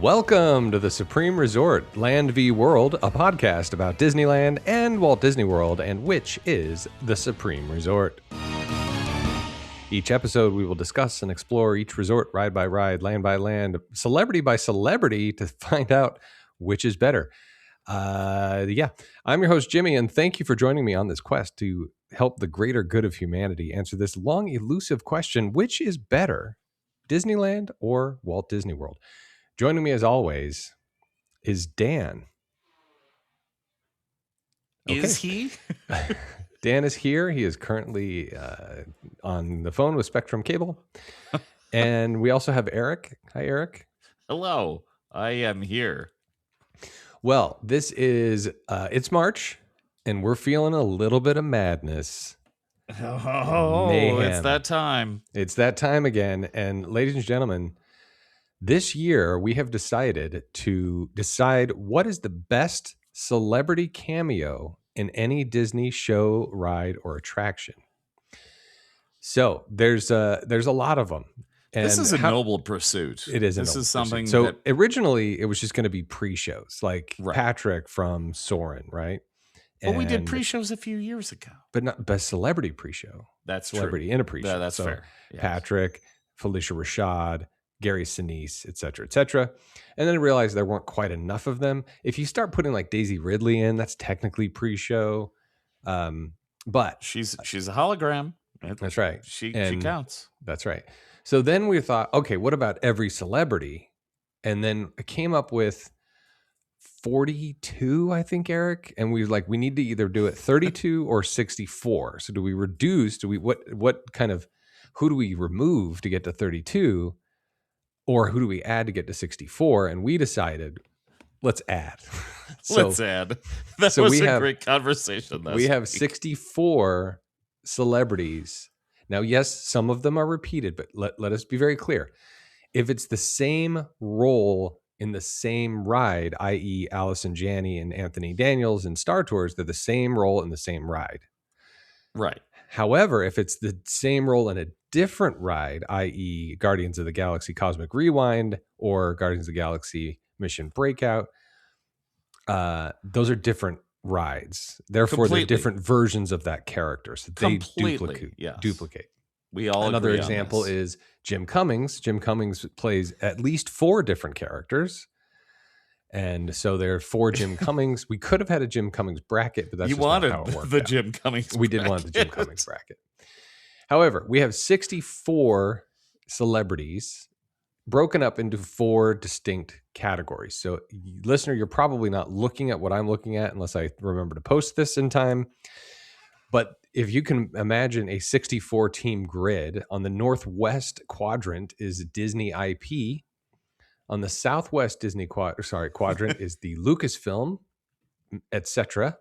Welcome to the Supreme Resort, Land v. World, a podcast about Disneyland and Walt Disney World, and which is the Supreme Resort. Each episode, we will discuss and explore each resort ride by ride, land by land, celebrity by celebrity to find out which is better. I'm your host, Jimmy, and thank you for joining me on this quest to help the greater good of humanity answer this long, elusive question: which is better, Disneyland or Walt Disney World? Joining me, as always, is Dan. Okay. Is he? Dan is here. He is currently on the phone with Spectrum Cable. And we also have Eric. Hi, Eric. Hello. I am here. Well, this is, it's March, and we're feeling a little bit of madness. Oh, mayhem. It's that time. It's that time again. And ladies and gentlemen, this year we have decided to decide what is the best celebrity cameo in any Disney show, ride, or attraction. So there's a lot of them. And this is a noble pursuit. It is. This is something. So originally it was just going to be pre-shows, like Patrick from Soarin', right? But we did pre-shows a few years ago. But not best celebrity pre-show. That's celebrity true. In a pre-show. Yeah, that's fair. Yes. Patrick, Felicia Rashad, Gary Sinise, et cetera, et cetera. And then I realized there weren't quite enough of them. If you start putting like Daisy Ridley in, that's technically pre-show. But she's a hologram. That's right. She counts. That's right. So then we thought, okay, what about every celebrity? And then I came up with 42, I think, Eric. And we we need to either do it 32 or 64. So do we reduce? What kind of, who do we remove to get to 32? Or who do we add to get to 64? And we decided, let's add. Let's add. That was a great conversation. We have 64 celebrities. Now, yes, some of them are repeated, but let us be very clear. If it's the same role in the same ride, i.e. Allison Janney and Anthony Daniels in Star Tours, they're the same role in the same ride. Right. However, if it's the same role in a different ride, i.e. Guardians of the Galaxy Cosmic Rewind or Guardians of the Galaxy Mission Breakout, those are different rides. Therefore, they're different versions of that character. So they duplicate. We all Another agree example on this. is Jim Cummings. Jim Cummings plays at least 4 different characters. And so there are 4 Jim Cummings. We could have had a Jim Cummings bracket, but that's just not how it worked. The Jim Cummings We did want the Jim Cummings bracket. However, we have 64 celebrities broken up into 4 distinct categories. So, listener, you're probably not looking at what I'm looking at unless I remember to post this in time. But if you can imagine a 64-team grid, on the northwest quadrant is Disney IP. On the southwest Disney quadrant is the Lucasfilm, etc.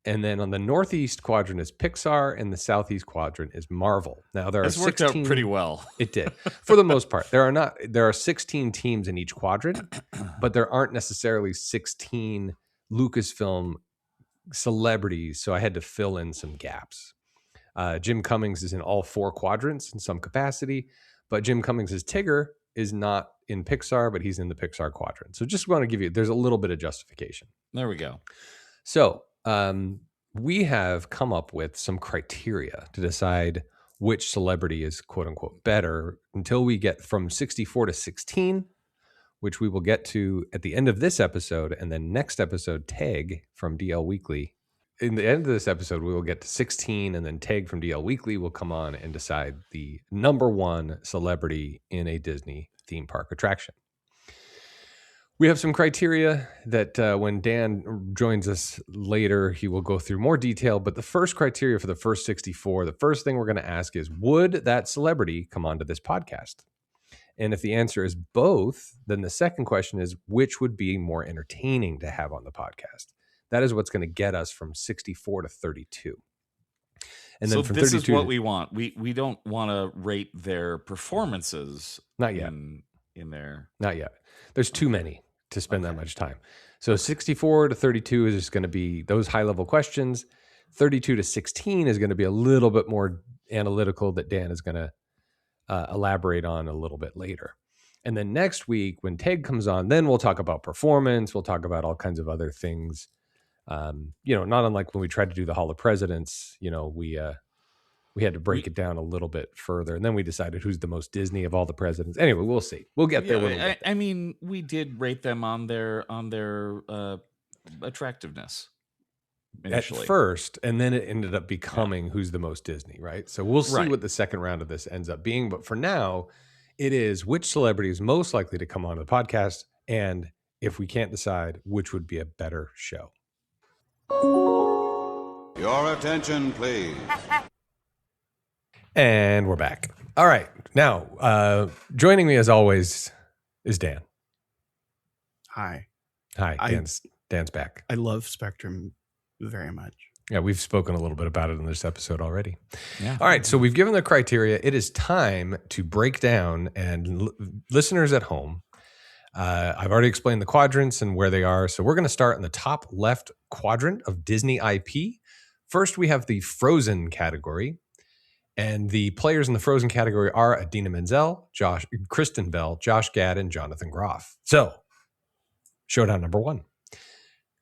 And then on the northeast quadrant is Pixar, and the southeast quadrant is Marvel. Now there are 16. Worked out pretty well. It did, for the most part. There are 16 teams in each quadrant, but there aren't necessarily 16 Lucasfilm celebrities, so I had to fill in some gaps. Jim Cummings is in all 4 quadrants in some capacity, but Jim Cummings' Tigger is not in Pixar, but he's in the Pixar quadrant. So just want to give you, there's a little bit of justification. There we go. So we have come up with some criteria to decide which celebrity is quote unquote better until we get from 64 to 16, which we will get to at the end of this episode. And then next episode, Tage from DL Weekly. In the end of this episode, we will get to 16, and then Tage from DL Weekly will come on and decide the number 1 celebrity in a Disney theme park attraction. We have some criteria that when Dan joins us later, he will go through more detail. But the first criteria for the first 64, the first thing we're going to ask is, would that celebrity come onto this podcast? And if the answer is both, then the second question is, which would be more entertaining to have on the podcast? That is what's going to get us from 64 to 32. And then so from this 32 is what we want. We don't want to rate their performances. Not yet. In there. Not yet. There's too many to spend that much time. So 64 to 32 is just going to be those high-level questions. 32 to 16 is going to be a little bit more analytical that Dan is going to elaborate on a little bit later. And then next week, when Tage comes on, then we'll talk about performance. We'll talk about all kinds of other things. Not unlike when we tried to do the Hall of Presidents, we had to break it down a little bit further. And then we decided who's the most Disney of all the presidents. Anyway, we'll see. We'll get there when we get there. I mean, we did rate them on their attractiveness initially. At first, and then it ended up becoming who's the most Disney, right? So we'll see what the second round of this ends up being. But for now, it is which celebrity is most likely to come on the podcast, and if we can't decide, which would be a better show. Your attention, please. And we're back. All right. Now, joining me as always is Dan. Hi. Dan's back. I love Spectrum very much. Yeah, we've spoken a little bit about it in this episode already. Yeah. All right, so we've given the criteria. It is time to break down, and listeners at home, I've already explained the quadrants and where they are. So we're going to start in the top left quadrant of Disney IP. First, we have the Frozen category. And the players in the Frozen category are Idina Menzel, Kristen Bell, Josh Gad, and Jonathan Groff. So, showdown number 1.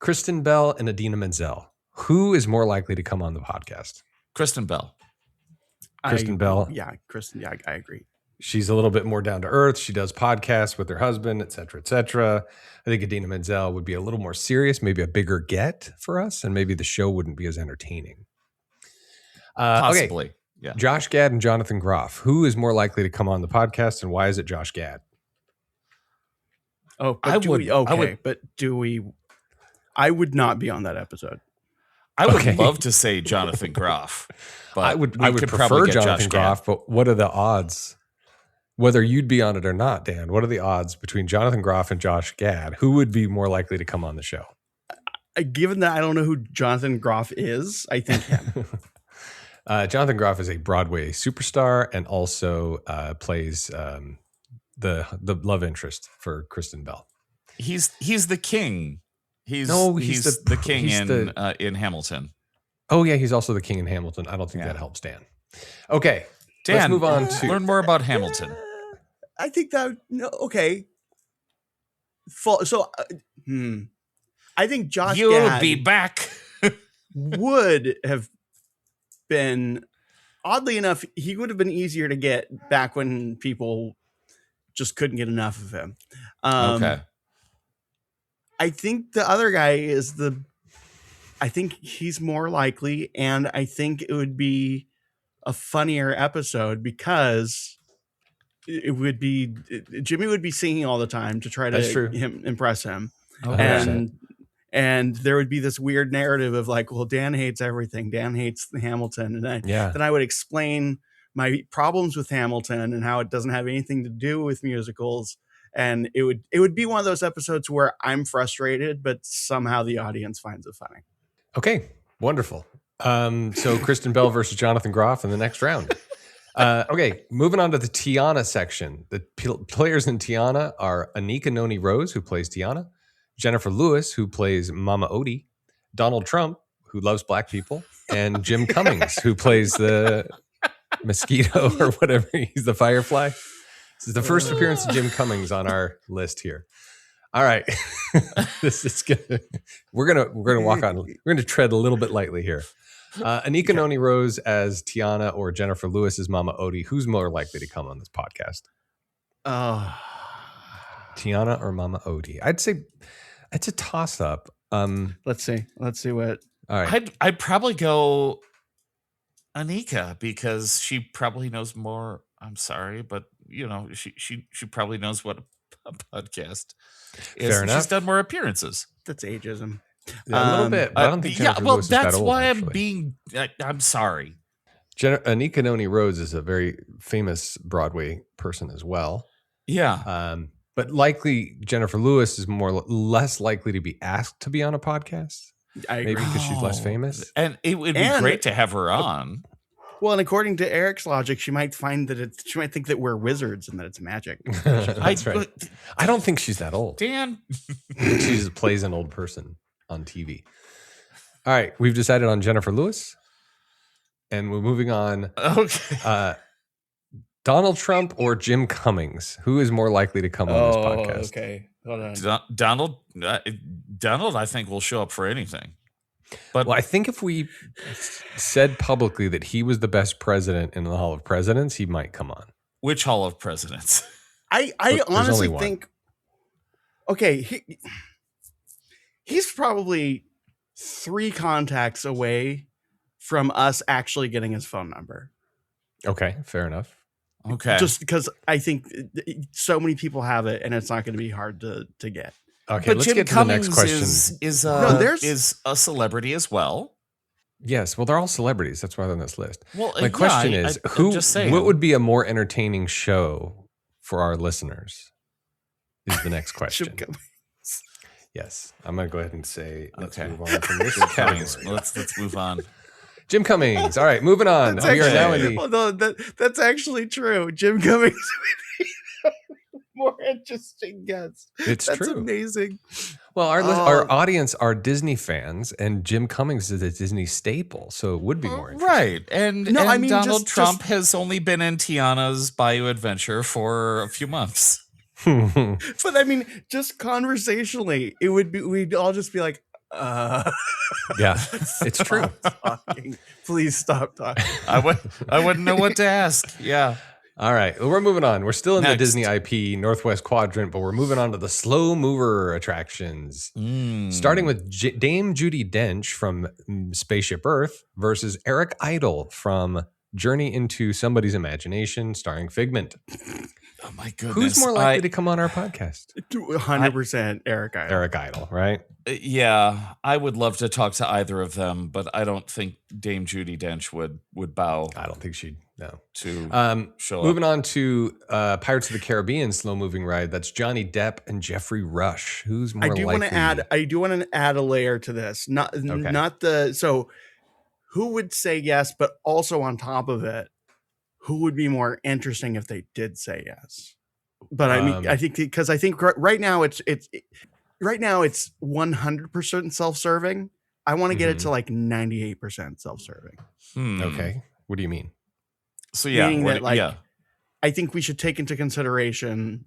Kristen Bell and Idina Menzel. Who is more likely to come on the podcast? Kristen Bell. Bell. Yeah, Kristen. Yeah, I agree. She's a little bit more down to earth. She does podcasts with her husband, et cetera, et cetera. I think Idina Menzel would be a little more serious, maybe a bigger get for us, and maybe the show wouldn't be as entertaining. Possibly. Okay. Yeah. Josh Gad and Jonathan Groff. Who is more likely to come on the podcast, and why is it Josh Gad? Oh, but I would not be on that episode. I would love to say Jonathan Groff, but I would prefer Jonathan Groff, but what are the odds? Whether you'd be on it or not, Dan, what are the odds between Jonathan Groff and Josh Gad? Who would be more likely to come on the show? Given that I don't know who Jonathan Groff is, I think him. Jonathan Groff is a Broadway superstar and also plays the love interest for Kristen Bell. He's the king. He's the king in Hamilton. Oh yeah, he's also the king in Hamilton. I don't think that helps Dan. Okay, Dan, let's move on to learn more about Hamilton. I think that okay. I think Josh You'll Gad be back. would have been, oddly enough, he would have been easier to get back when people just couldn't get enough of him. Okay. I think the other guy I think he's more likely, and I think it would be a funnier episode because Jimmy would be singing all the time to try to impress him. Okay. And there would be this weird narrative of like, well, Dan hates everything. Dan hates Hamilton. And then I would explain my problems with Hamilton and how it doesn't have anything to do with musicals. And it would be one of those episodes where I'm frustrated, but somehow the audience finds it funny. Okay, wonderful. So Kristen Bell versus Jonathan Groff in the next round. Okay, moving on to the Tiana section. The players in Tiana are Anika Noni Rose, who plays Tiana, Jennifer Lewis, who plays Mama Odie, Donald Trump, who loves black people, and Jim Cummings, who plays the mosquito or whatever. He's the firefly. This is the first appearance of Jim Cummings on our list here. All right, this is good. We're gonna walk on. We're gonna tread a little bit lightly here. Anika Noni Rose as Tiana or Jennifer Lewis as Mama Odie. Who's more likely to come on this podcast? Tiana or Mama Odie? I'd say it's a toss up. Let's see what. All right, I'd probably go Anika because she probably knows more. I'm sorry, but she probably knows what a podcast is. Fair enough. She's done more appearances. That's ageism. Yeah, a little bit. But I don't think Jennifer Lewis is that that's old, why actually. I'm sorry. Anika Noni Rose is a very famous Broadway person as well. Yeah. But likely Jennifer Lewis is less likely to be asked to be on a podcast. I agree. Maybe because she's less famous. And it would be great to have her on. Well, and according to Eric's logic, she might think that we're wizards and that it's magic. That's right. I don't think she's that old. Dan. She plays an old person on TV. All right. We've decided on Jennifer Lewis. And we're moving on. Okay. Donald Trump or Jim Cummings? Who is more likely to come on this podcast? Okay. Hold on. Donald, I think, will show up for anything. But I think if we said publicly that he was the best president in the Hall of Presidents, he might come on. Which Hall of Presidents? I honestly think, okay, he's probably 3 contacts away from us actually getting his phone number. Okay, fair enough. Okay. Just because I think so many people have it and it's not going to be hard to get. Okay, but let's Jim get to Cummings the next question. is a celebrity as well. Yes, well, they're all celebrities. That's why they're on this list. Well, my question is, what would be a more entertaining show for our listeners? Is the next question. Yes, I'm going to go ahead and say, let's move on from this category. Let's move on. Jim Cummings. All right, moving on. That's that's actually true. Jim Cummings would be more interesting guest. That's true. That's amazing. Well, our audience are Disney fans, and Jim Cummings is a Disney staple, so it would be more interesting. Right. And Donald Trump has only been in Tiana's Bayou Adventure for a few months. But I mean, just conversationally, we'd all just be like, yeah, it's true. Please stop talking. I wouldn't know what to ask. Yeah. All right, well, we're moving on. We're still in the Disney IP Northwest Quadrant, but we're moving on to the slow mover attractions. Starting with Dame Judi Dench from Spaceship Earth versus Eric Idle from Journey into Somebody's Imagination, starring Figment. Oh my goodness! Who's more likely to come on our podcast? 100% Eric Idle. Eric Idle, right? Yeah, I would love to talk to either of them, but I don't think Dame Judi Dench would bow. I don't think she'd no. To show moving up. on to Pirates of the Caribbean slow moving ride. That's Johnny Depp and Jeffrey Rush. Who's more likely? I do want to add a layer to this. Not the so. Who would say yes, but also on top of it, who would be more interesting if they did say yes? But I mean, I think because I think right now it's 100% self-serving. I want to get it to like 98% self-serving. Okay, what do you mean? So yeah, meaning that I think we should take into consideration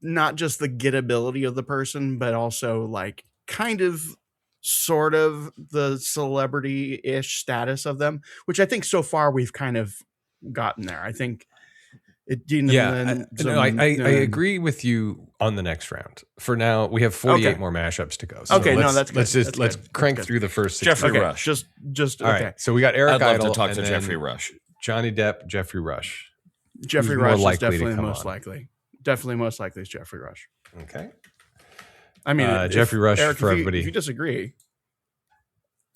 not just the gettability of the person, but also like kind of sort of the celebrity-ish status of them, which I think so far we've kind of gotten there. I think I agree with you on the next round. For now, we have 48 more mashups to go. So that's good. Let's crank through the first 6. Jeffrey Rush. Just all right. So we got Eric I'd Idle. love to talk to Jeffrey Rush. Johnny Depp, Jeffrey Rush. Jeffrey Rush is definitely most likely. Definitely most likely is Jeffrey Rush. Okay. I mean, Jeffrey Rush Eric, for everybody. If you disagree.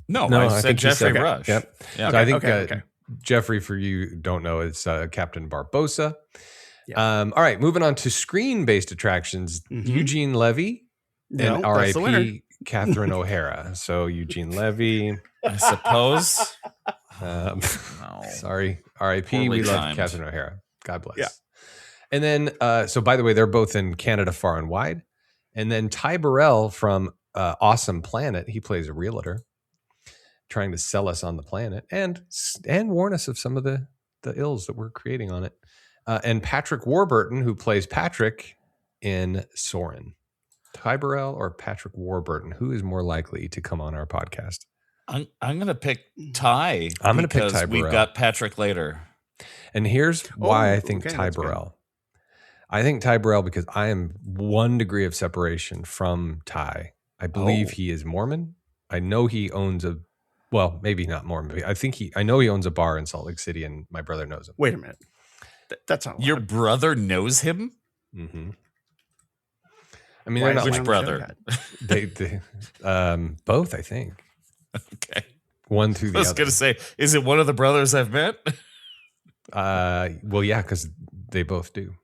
No, I said Jeffrey Rush. Yep. Yeah. So I think Jeffrey, for you don't know, it's Captain Barbosa. Yeah. All right, moving on to screen-based attractions. Eugene Levy and R.I.P. Catherine O'Hara. So Eugene Levy, I suppose. No. Sorry, R.I.P. We love Catherine O'Hara. God bless. Yeah. And then, so by the way, they're both in Canada Far and Wide. And then Ty Burrell from Awesome Planet. He plays a realtor, trying to sell us on the planet and warn us of some of the ills that we're creating on it. And Patrick Warburton, who plays Patrick in Soren. Ty Burrell or Patrick Warburton, who is more likely to come on our podcast? I'm going to pick Ty. I'm going to pick Ty Burrell. We've got Patrick later. And here's why I think Ty Burrell. I think Ty Burrell because I am 1 degree of separation from Ty. I believe he is Mormon. I know he owns maybe not Mormon. I know he owns a bar in Salt Lake City, and my brother knows him. Wait a minute. That's not your brother knows him. Mm-hmm. I mean, they're not which brother? They both, I think. Okay. One through the other. I was going to say, is it one of the brothers I've met? Well, yeah, because they both do.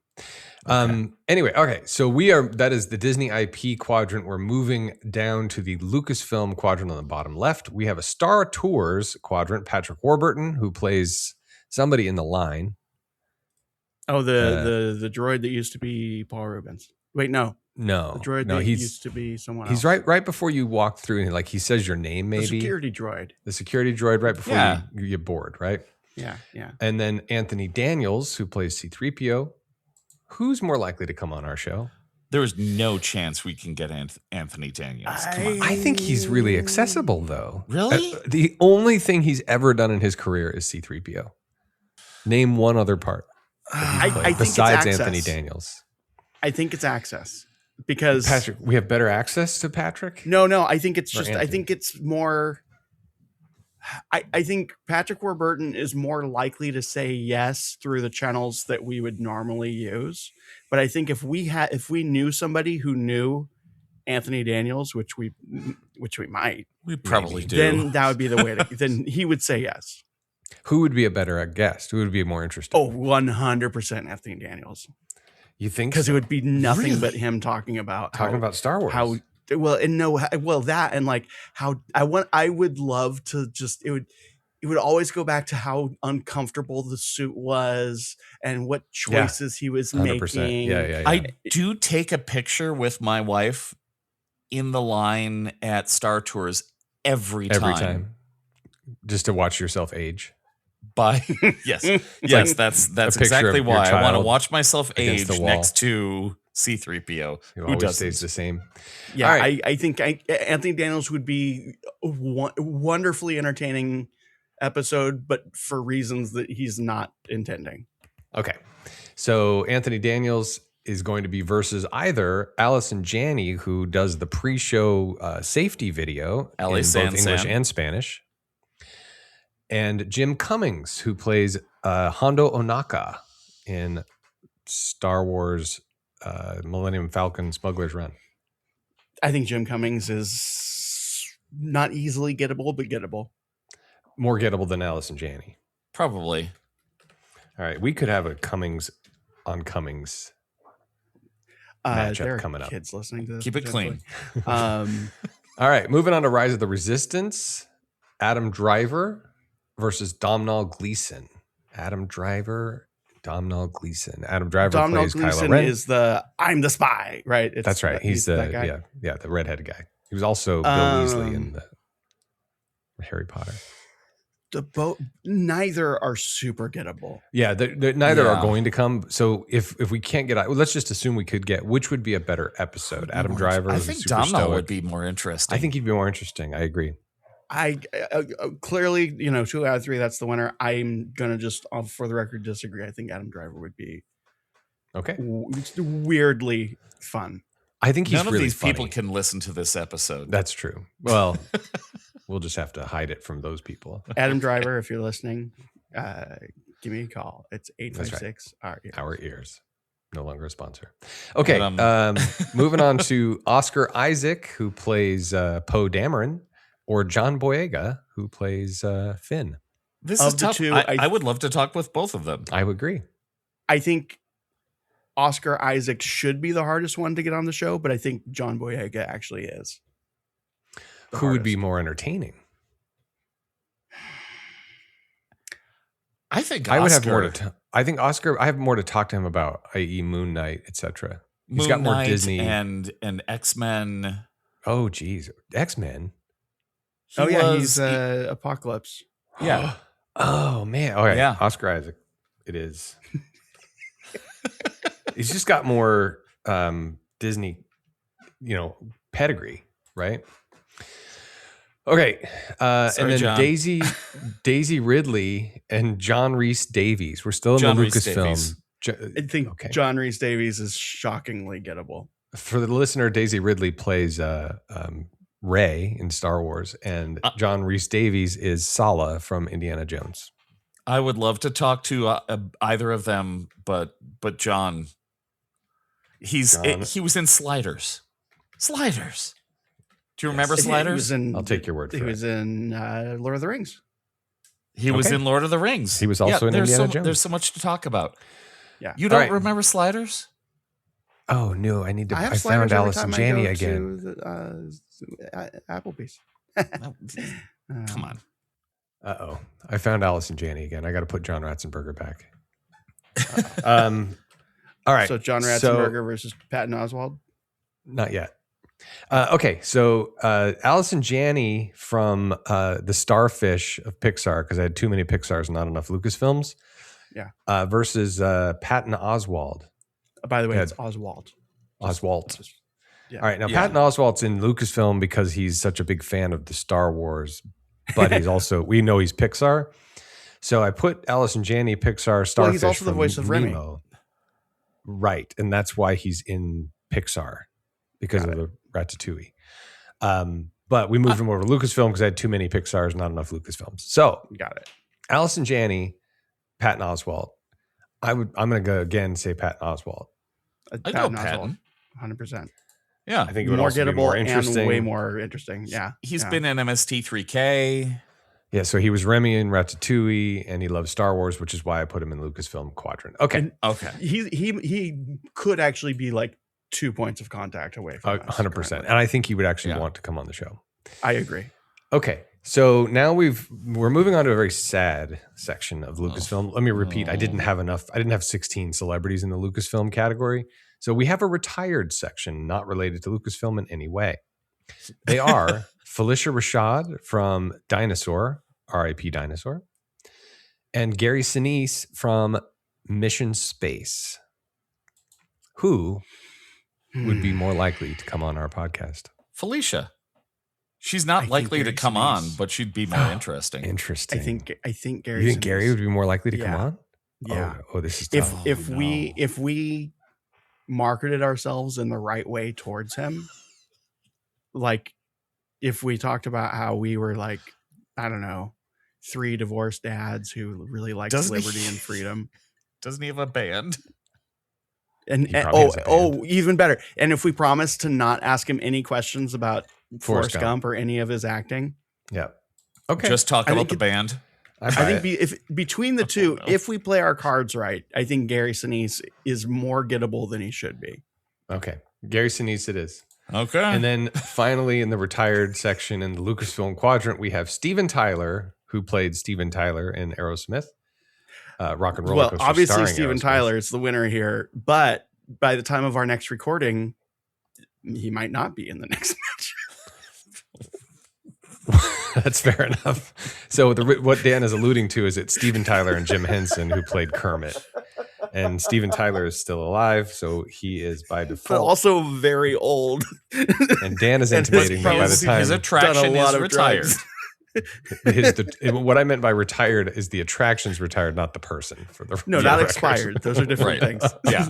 Anyway, okay. So that is the Disney IP quadrant. We're moving down to the Lucasfilm quadrant on the bottom left. We have a Star Tours quadrant, Patrick Warburton, who plays somebody in The Line. Oh, the droid that used to be Paul Rubens. Wait, no. The droid that used to be someone else. He's right before you walk through and like he says your name, maybe. The security droid right before you get bored, right? Yeah. And then Anthony Daniels, who plays C-3PO. Who's more likely to come on our show? There is no chance we can get Anthony Daniels. Come on. I think he's really accessible, though. Really? The only thing he's ever done in his career is C-3PO. Name one other part I think besides it's Anthony access. Daniels. I think it's access because Patrick, we have better access to Patrick? No, I think it's just. Anthony? I think it's more. I think Patrick Warburton is more likely to say yes through the channels that we would normally use. But I think if we knew somebody who knew Anthony Daniels, which we might, we probably do, then that would be the way to. Then he would say yes. Who would be a better guest? Who would be more interesting? Oh, 100% Anthony Daniels. You think? Because it would be nothing but Really? him talking about Star Wars. How that and like how I would love to just it would always go back to how uncomfortable the suit was and what choices he was 100%. making. Yeah. I do take a picture with my wife in the line at Star Tours every time. Just to watch yourself age. Yes, that's exactly why I want to watch myself age next to C-3PO, who doesn't. Stays the same. Yeah, right. I think Anthony Daniels would be a wonderfully entertaining episode, but for reasons that he's not intending. Okay, so Anthony Daniels is going to be versus either Allison Janney, who does the pre-show safety video in both English and Spanish, and Jim Cummings, who plays Hondo Ohnaka in Star Wars Millennium Falcon Smuggler's Run. I think Jim Cummings is not easily gettable, but gettable. More gettable than Allison Janney. Probably. All right, we could have a Cummings on Cummings matchup coming up. Kids listening to this. Keep it clean. All right, moving on to Rise of the Resistance. Adam Driver versus Domhnall Gleeson. Adam Driver plays Kylo Ren. Is I'm the spy, right? That's right. He's the guy. Yeah, the redheaded guy. He was also Bill Weasley in the Harry Potter. Neither are super gettable. Yeah, neither are going to come. So if we can't get, let's just assume we could get. Which would be a better episode? Adam Driver. I think Domhnall would be more interesting. I think he'd be more interesting. I agree. I clearly, 2 out of 3, that's the winner. I'm gonna just, for the record, disagree. I think Adam Driver would be weirdly fun. I think he's none of really these funny. people can listen to this episode. That's true. Well, we'll just have to hide it from those people. Adam Driver, if you're listening, give me a call. It's 856 Our Ears. No longer a sponsor. Okay, moving on to Oscar Isaac, who plays Poe Dameron. Or John Boyega, who plays Finn. This is tough. I would love to talk with both of them. I would agree. I think Oscar Isaac should be the hardest one to get on the show, but I think John Boyega actually is. Who would be more entertaining? I think I would have more to. I think Oscar. I have more to talk to him about, i.e., Moon Knight, etc. He's got more Disney and X-Men. Oh, geez, X-Men. He's Apocalypse. Yeah. Oh man. All right. Yeah. Oscar Isaac. It is. He's just got more Disney, pedigree, right? Okay. Sorry, and then John. Daisy Ridley and John Rhys Davies. We're still in the Lucasfilm. I think John Rhys Davies is shockingly gettable. For the listener, Daisy Ridley plays Rey in Star Wars, and John Rhys Davies is Sala from Indiana Jones. I would love to talk to either of them, but John, he was in Sliders. Sliders. Do you remember Sliders? I'll take your word for it. He was in Lord of the Rings. He was in Lord of the Rings. He was also in Indiana Jones. There's so much to talk about. Yeah. You don't remember Sliders? Oh no, I need to. I found Allison Janney again. Applebee's. Come on. Uh-oh. I found Allison Janney again. I got to put John Ratzenberger back. All right. So John Ratzenberger versus Patton Oswalt? Not yet. Okay, so Allison Janney from the Starfish of Pixar, because I had too many Pixars, not enough Lucasfilms. Yeah. Versus Patton Oswalt. By the way, it's Oswalt. Oswalt. Yeah. All right, now Patton Oswalt's in Lucasfilm because he's such a big fan of the Star Wars, but he's also, we know he's Pixar. So I put Allison Janney, Pixar, Starfish. Well, he's also the voice of Remy. Right, and that's why he's in Pixar, because of the Ratatouille. But we moved him over to Lucasfilm because I had too many Pixars, not enough Lucasfilms. So got it. Allison Janney, Patton Oswalt. I'm going to go again say Patton Oswalt. I know Patton. 100%. Yeah, I think it would also be more interesting. And way more interesting. Yeah, he's been in MST3K. Yeah, so he was Remy in Ratatouille, and he loves Star Wars, which is why I put him in Lucasfilm quadrant. Okay, okay. He could actually be like 2 points of contact away from us. 100%, and I think he would actually want to come on the show. I agree. Okay, so now we're moving on to a very sad section of Lucasfilm. Let me repeat: I didn't have 16 celebrities in the Lucasfilm category. So we have a retired section not related to Lucasfilm in any way. They are Felicia Rashad from Dinosaur, R.I.P. Dinosaur, and Gary Sinise from Mission Space. Who would be more likely to come on our podcast? Felicia. She's not likely to come on, but she'd be more interesting. Interesting. I think Gary. You think Gary would be more likely to come on? Yeah. Oh, this is tough. If we marketed ourselves in the right way towards him, like if we talked about how we were like, I don't know, 3 divorced dads who really liked liberty and freedom. Doesn't he have a band? And even better. And if we promised to not ask him any questions about Forrest Gump or any of his acting. Yeah. Okay. Just talk about the band. I think if between the two, if we play our cards right, I think Gary Sinise is more gettable than he should be. Okay. Gary Sinise it is. Okay. And then finally in the retired section in the Lucasfilm quadrant, we have Steven Tyler, who played Steven Tyler in Aerosmith. Rock and Roller Coaster. Well, obviously Steven Tyler is the winner here, but by the time of our next recording, he might not be in the next match. That's fair enough. So what Dan is alluding to is it's Steven Tyler and Jim Henson who played Kermit. And Steven Tyler is still alive, so he is by default. But also very old. And Dan is intimating that by the time his attraction is retired. What I meant by retired is the attraction's retired, not the person. Not expired. Those are different things. Yeah.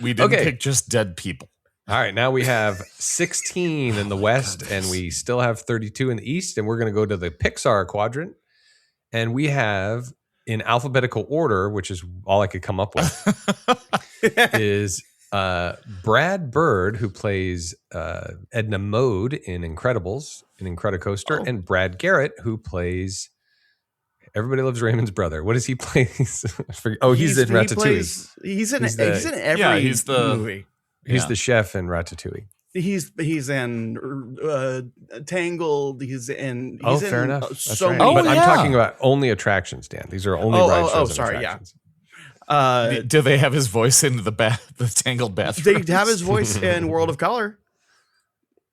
We didn't pick just dead people. All right, now we have 16 in the West, and we still have 32 in the East, and we're going to go to the Pixar quadrant, and we have, in alphabetical order, which is all I could come up with, is Brad Bird, who plays Edna Mode in Incredibles, in Incredicoaster, and Brad Garrett, who plays Everybody Loves Raymond's brother. What does he play? He's in Ratatouille. He's in every movie. He's the chef in Ratatouille. He's in Tangled. He's in. Fair enough. That's right. But I'm talking about only attractions, Dan. These are only ride shows and attractions. Yeah. Do they have his voice in the Tangled bathroom? They have his voice in World of Color.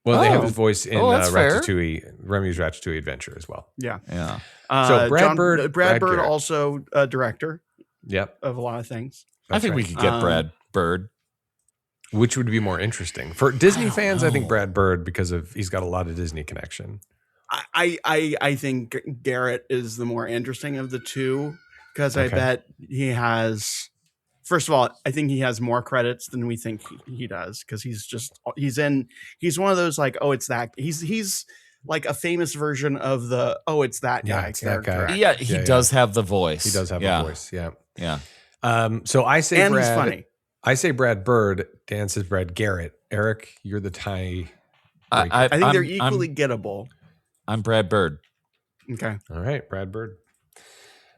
Well, they have his voice in Ratatouille, Remy's Ratatouille Adventure as well. Yeah. So Brad Bird also a director. Yep. Of a lot of things. I think we could get Brad Bird. Which would be more interesting for Disney fans? I think Brad Bird, because he's got a lot of Disney connection. I think Garrett is the more interesting of the two, because I bet he has. First of all, I think he has more credits than we think he does, because he's one of those like, it's that he's like a famous version of the it's that guy. It's that guy. Yeah, he does have the voice. He does have a voice. Yeah. So I say and Brad. He's funny. I say Brad Bird. Dan says Brad Garrett. Eric, you're the tie. I think they're equally gettable. I'm Brad Bird. Okay. All right, Brad Bird.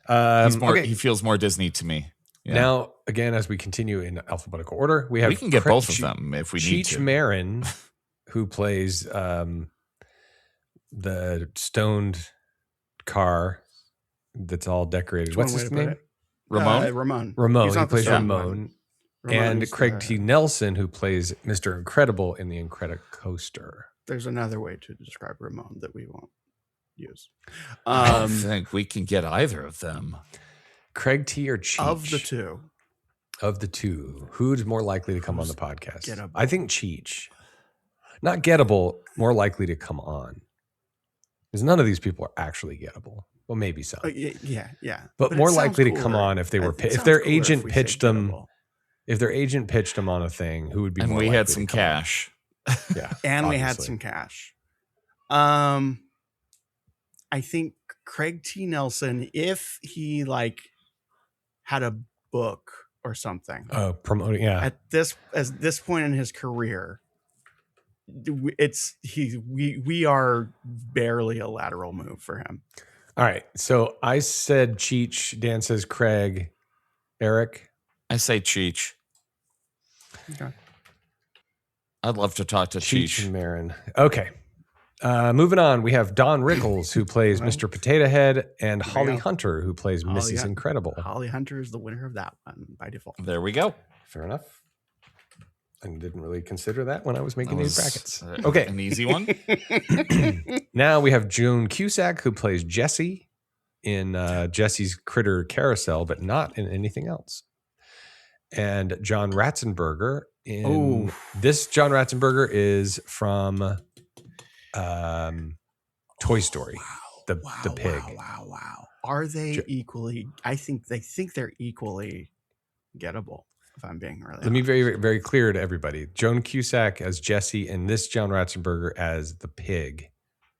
He feels more Disney to me. Yeah. Now, again, as we continue in alphabetical order, we can get both of them if we need to. Cheech Marin, who plays the stoned car that's all decorated. What's his name? Ramon. Ramon. He plays Ramon. And Craig T. Nelson, who plays Mr. Incredible in The Incredicoaster. There's another way to describe Ramon that we won't use. I don't think we can get either of them. Craig T. or Cheech? Of the two. Who's more likely to come on the podcast? Gettable. I think Cheech. Not gettable, more likely to come on. Because none of these people are actually gettable. Well, maybe some. Yeah. But more likely to come on if they were if their agent pitched them. If their agent pitched them on a thing, who would be more likely? And we had some cash. Yeah. And we had some cash. I think Craig T. Nelson, if he had a book or something. Promoting, yeah. At this point in his career, we are barely a lateral move for him. All right. So I said Cheech. Dan says Craig. Eric? I say Cheech. Okay. I'd love to talk to Cheech. And Marin. Okay. Moving on, we have Don Rickles, who plays Mr. Potato Head, and Holly Hunter, who plays Mrs. Incredible. Holly Hunter is the winner of that one by default. There we go. Fair enough. I didn't really consider that when I was making these brackets. Okay. An easy one. Now we have Joan Cusack, who plays Jessie in Jessie's Critter Carousel, but not in anything else. And John Ratzenberger this John Ratzenberger is from Toy Story. The pig. Wow. Are they equally? I think they're equally gettable. If I'm being really Let me be very, very clear to everybody. Joan Cusack as Jessie and this John Ratzenberger as the pig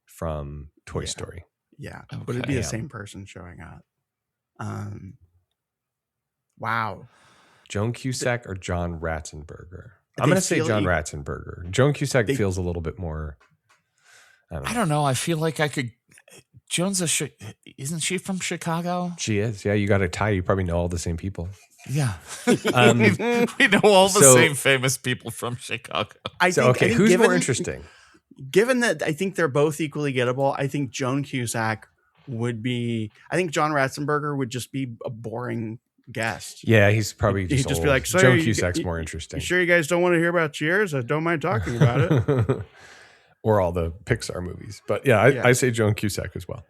from Toy Story. Yeah. Okay. Would it be the same person showing up? Wow. Joan Cusack or John Ratzenberger? I'm going to say John Ratzenberger. Joan Cusack feels a little bit more. I don't know. I feel like I could. Joan's isn't she from Chicago? She is. Yeah, you got a tie. You probably know all the same people. Yeah. We know all the same famous people from Chicago. I think who's more interesting? Given that I think they're both equally gettable, I think Joan Cusack would be. I think John Ratzenberger would just be a boring guest. Yeah, he's probably he'd just be like, so Joan Cusack's more interesting. You sure you guys don't want to hear about Cheers? I don't mind talking about it. Or all the Pixar movies. But I say Joan Cusack as well.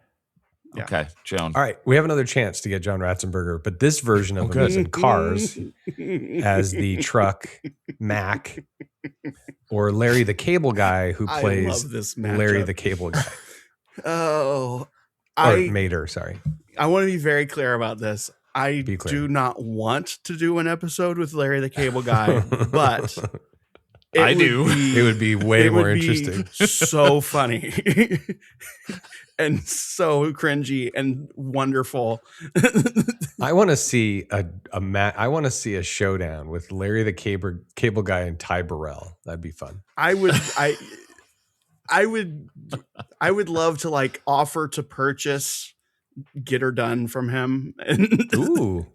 Yeah. Okay, Joan. All right, we have another chance to get John Ratzenberger, but this version of him is in Cars as the truck Mac, or Larry the Cable Guy, who plays Larry the Cable Guy. Mater, sorry. I want to be very clear about this. I do not want to do an episode with Larry the Cable Guy, but it would be way more interesting. So funny and so cringy and wonderful. I want to see I want to see a showdown with Larry the Cable Guy and Ty Burrell. That'd be fun. I would love to offer to purchase Get Her Done from him. Ooh.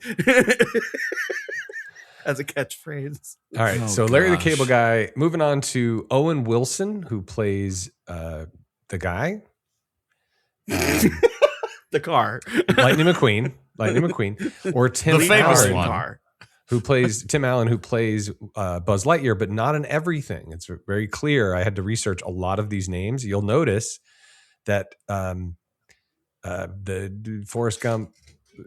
As a catchphrase. All right. So Larry the Cable Guy. Moving on to Owen Wilson, who plays the guy. The car. Lightning McQueen. Or Tim Allen, who plays Buzz Lightyear, but not in everything. It's very clear. I had to research a lot of these names. You'll notice that the Forrest Gump,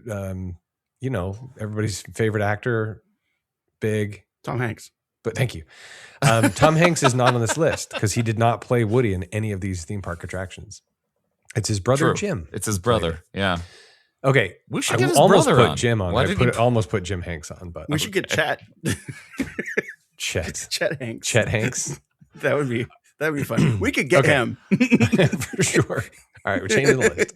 everybody's favorite actor, big Tom Hanks. But thank you. Tom Hanks is not on this list because he did not play Woody in any of these theme park attractions. It's his brother, Jim. It's his brother. Yeah. Okay. We should get his brother put Jim on. Almost put Jim Hanks on, but we should get Chet. Chet Hanks. Chet Hanks. That'd be fun. We could get him. For sure. All right, we're changing the list.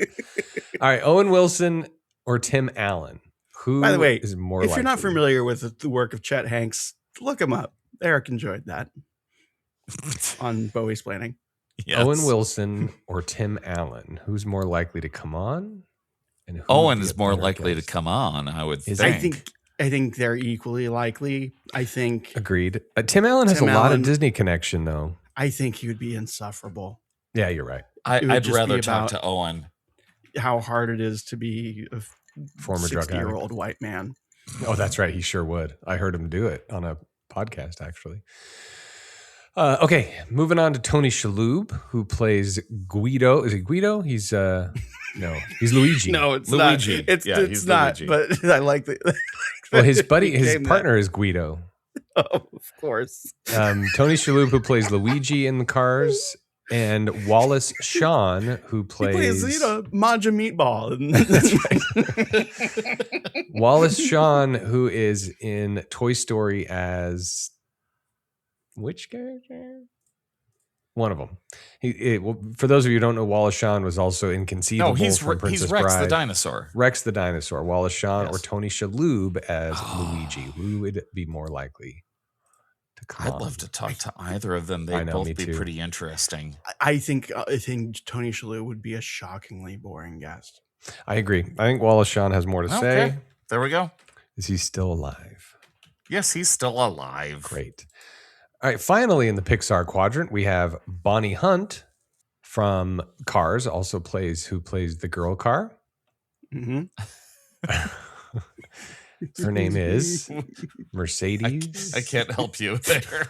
All right, Owen Wilson or Tim Allen. Who, by the way, is more if likely? You're not familiar with the work of Chet Hanks, look him up. Eric enjoyed that on Bowie's Planning. Yes. Owen Wilson or Tim Allen. Who's more likely to come on? And Owen is more likely to come on, I would think. I think they're equally likely. I think. Agreed. Tim Allen has a lot of Disney connection, though. I think he would be insufferable. Yeah, you're right. I'd rather talk to Owen. How hard it is to be a former drug 60-year-old white man. Oh, that's right. He sure would. I heard him do it on a podcast, actually. Okay, moving on to Tony Shalhoub, who plays Guido. Is it Guido? He's no, he's Luigi. No, it's Luigi. not. It's he's not. Luigi. But I like the. Well, his partner is Guido. Oh, of course. Tony Shalhoub, who plays Luigi in the Cars, and Wallace Shawn, who plays Manja Meatball. That's right. Wallace Shawn, who is in Toy Story as which character? One of them. For those of you who don't know, Wallace Shawn was also Inconceivable. No, he's from Princess Rex Bride. the dinosaur. Rex the dinosaur. Wallace Shawn Yes. or Tony Shalhoub as Luigi. Who would be more likely to come I'd love to talk to either of them. They'd both be pretty interesting. I think Tony Shalhoub would be a shockingly boring guest. I agree. I think Wallace Shawn has more to say. There we go. Is he still alive? Yes, he's still alive. Great. All right. Finally, in the Pixar quadrant, we have Bonnie Hunt from Cars, who plays the girl car. Mm-hmm. Her name is Mercedes. I can't help you there.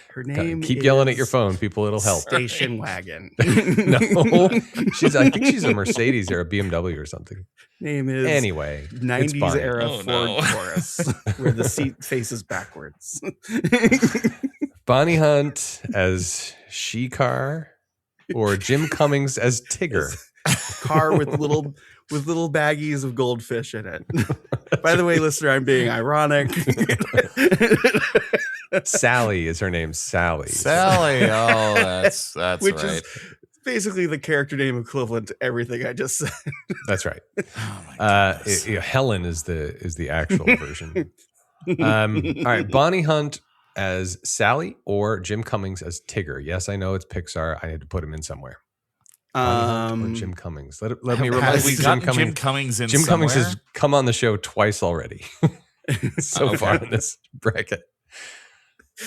Her name Keep yelling at your phone, people. It'll help. Station wagon. No, I think she's a Mercedes or a BMW or something. Name is anyway. 90s era Ford Taurus, where the seat faces backwards. Bonnie Hunt as She-Car, or Jim Cummings as Tigger. Car with little baggies of goldfish in it. By the way, listener, I'm being ironic. Sally is her name. Sally. Sally. Oh, that's Which right. is basically the character name equivalent to everything I just said. That's right. Oh my goodness. Helen is the actual version. All right, Bonnie Hunt as Sally or Jim Cummings as Tigger. Yes, I know it's Pixar. I had to put him in somewhere. Bonnie Hunt or Jim Cummings. Let me remind you, Jim Cummings in Jim Cummings somewhere? has come on the show twice already so far in this bracket.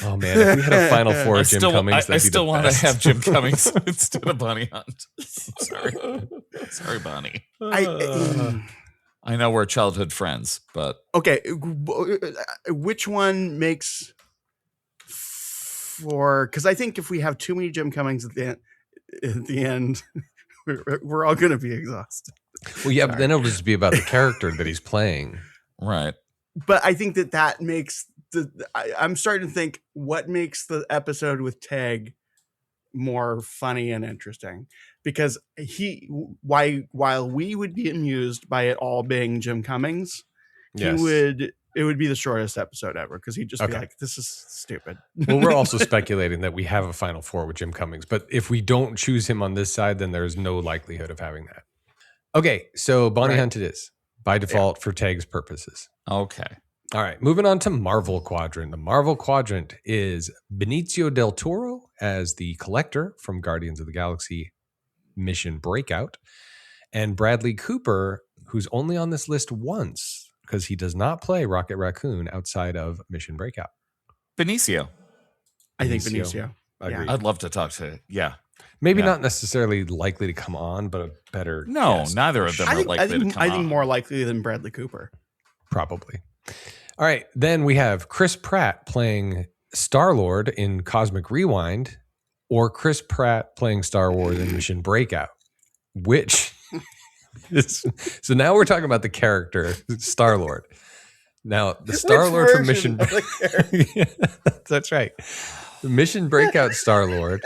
Oh man, if we had a Final Four of Jim Cummings, I still want to have Jim Cummings instead of Bonnie Hunt. Sorry, Bonnie. I know we're childhood friends, but okay, which one makes for? Because I think if we have too many Jim Cummings at the end, we're all going to be exhausted. Well, yeah, but then it'll just be about the character that he's playing, right? But I think that makes I'm starting to think what makes the episode with Tage more funny and interesting, because while we would be amused by it all being Jim Cummings, it would be the shortest episode ever, because he'd just be like, this is stupid. Well, we're also speculating that we have a Final Four with Jim Cummings, but if we don't choose him on this side, then there's no likelihood of having that. Okay, so Bonnie Hunt it is by default for Tage's purposes. Okay. All right, moving on to Marvel Quadrant. The Marvel Quadrant is Benicio del Toro as the Collector from Guardians of the Galaxy Mission Breakout, and Bradley Cooper, who's only on this list once because he does not play Rocket Raccoon outside of Mission Breakout. Benicio. I think Benicio. Agreed. I'd love to talk to. Yeah. Maybe not necessarily likely to come on, but a better. No, guest. neither of them are likely to come on. I think more likely than Bradley Cooper. Probably. All right. Then we have Chris Pratt playing Star-Lord in Cosmic Rewind, or Chris Pratt playing Star Wars in Mission Breakout. Which is, so now we're talking about the character Star-Lord. Now the Star-Lord from Mission That's right. The Mission Breakout Star-Lord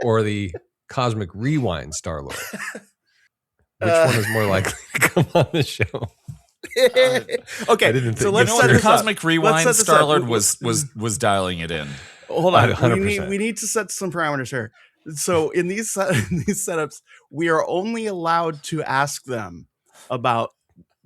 or the Cosmic Rewind Star-Lord. Which one is more likely to come on the show? Okay, so let's set the Cosmic Rewind Star-Lord was dialing it in. Hold on, we need to set some parameters here. So in these setups, we are only allowed to ask them about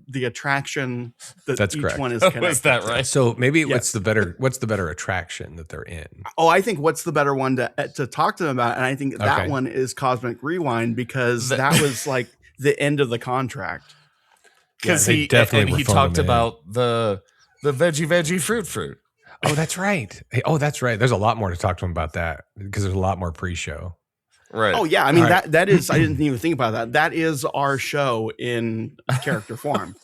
the attraction that each one is connected. Is that right? So maybe what's the better attraction that they're in? Oh, I think what's the better one to talk to them about, and I think that one is Cosmic Rewind, because that was like the end of the contract. Because he talked about the veggie fruit. Oh, that's right. That's right. There's a lot more to talk to him about that, because there's a lot more pre-show. Right. Oh yeah. I mean, that is, I didn't even think about that. That is our show in character form.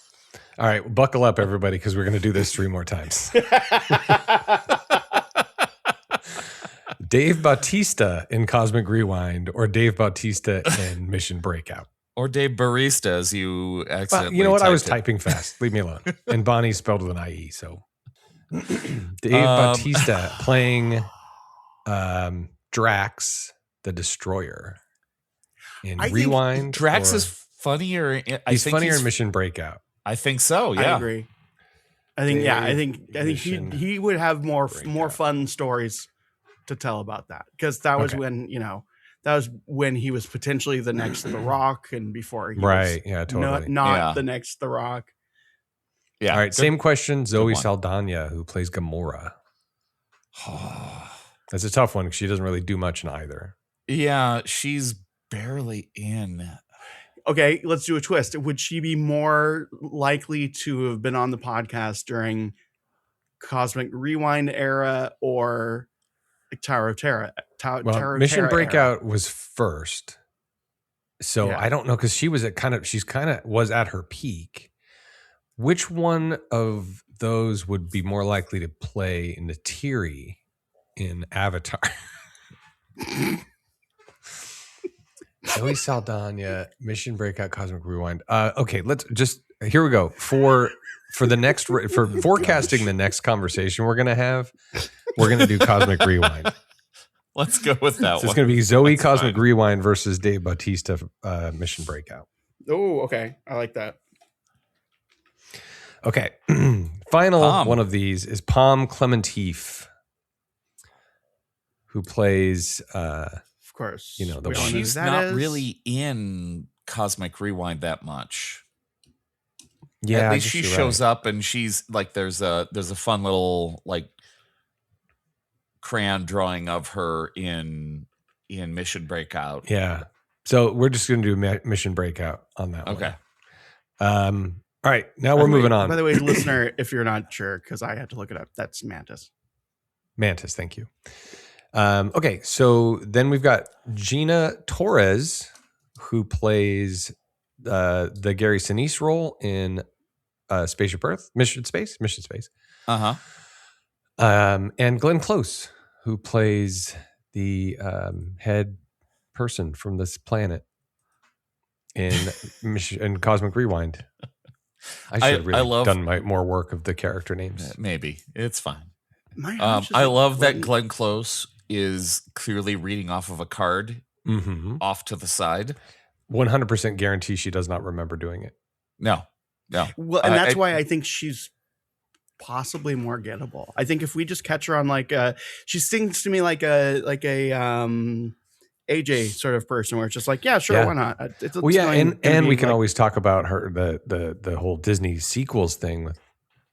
All right, buckle up, everybody, because we're going to do this 3 more times. Dave Bautista in Cosmic Rewind or Dave Bautista in Mission Breakout? Or Dave Barista, as you accidentally You know what? I was typed typing fast. Leave me alone. And Bonnie spelled with an IE, so. Dave Bautista playing Drax the Destroyer in Rewind. Drax is funnier. He's funnier in Mission Breakout. I think so. Yeah, I agree. I think he would have more fun stories to tell about that, because that was when he was potentially the next The Rock, and before he was totally not the next The Rock. Yeah. All right. Same question. Zoe Saldana, who plays Gamora. That's a tough one because she doesn't really do much in either. Yeah, she's barely in. Okay, let's do a twist. Would she be more likely to have been on the podcast during Cosmic Rewind era or Tower of Terror? Mission Breakout era was first, so I don't know, because she was was at her peak. Which one of those would be more likely to play Neytiri in Avatar? Zoe Saldana, Mission Breakout, Cosmic Rewind. Okay, here we go. For the next, for forecasting the next conversation we're gonna have, we're gonna do Cosmic Rewind. Let's go with that. So it's gonna be Zoe Cosmic Rewind versus Dave Bautista Mission Breakout. Oh, okay, I like that. Okay, final one of these is Palm Clementif, who plays. Of course, the one. She's not really in Cosmic Rewind that much. Yeah, at least she shows up, and she's like, there's a fun little like crayon drawing of her in Mission Breakout. Yeah, so we're just going to do Mission Breakout on that one. Okay. All right, now we're moving on. By the way, listener, if you're not sure, because I had to look it up, that's Mantis. Mantis, thank you. Okay, so then we've got Gina Torres, who plays the Gary Sinise role in Spaceship Earth, Mission Space. And Glenn Close, who plays the head person from this planet in Cosmic Rewind. I should have really done more work of the character names. Maybe it's fine. I love that Glenn Close is clearly reading off of a card off to the side. 100% guarantee she does not remember doing it. No. Well, and that's why I think she's possibly more gettable. I think if we just catch her on she sings to me like a AJ sort of person, where it's just like, yeah, sure, why not? And we can always talk about her the whole Disney sequels thing with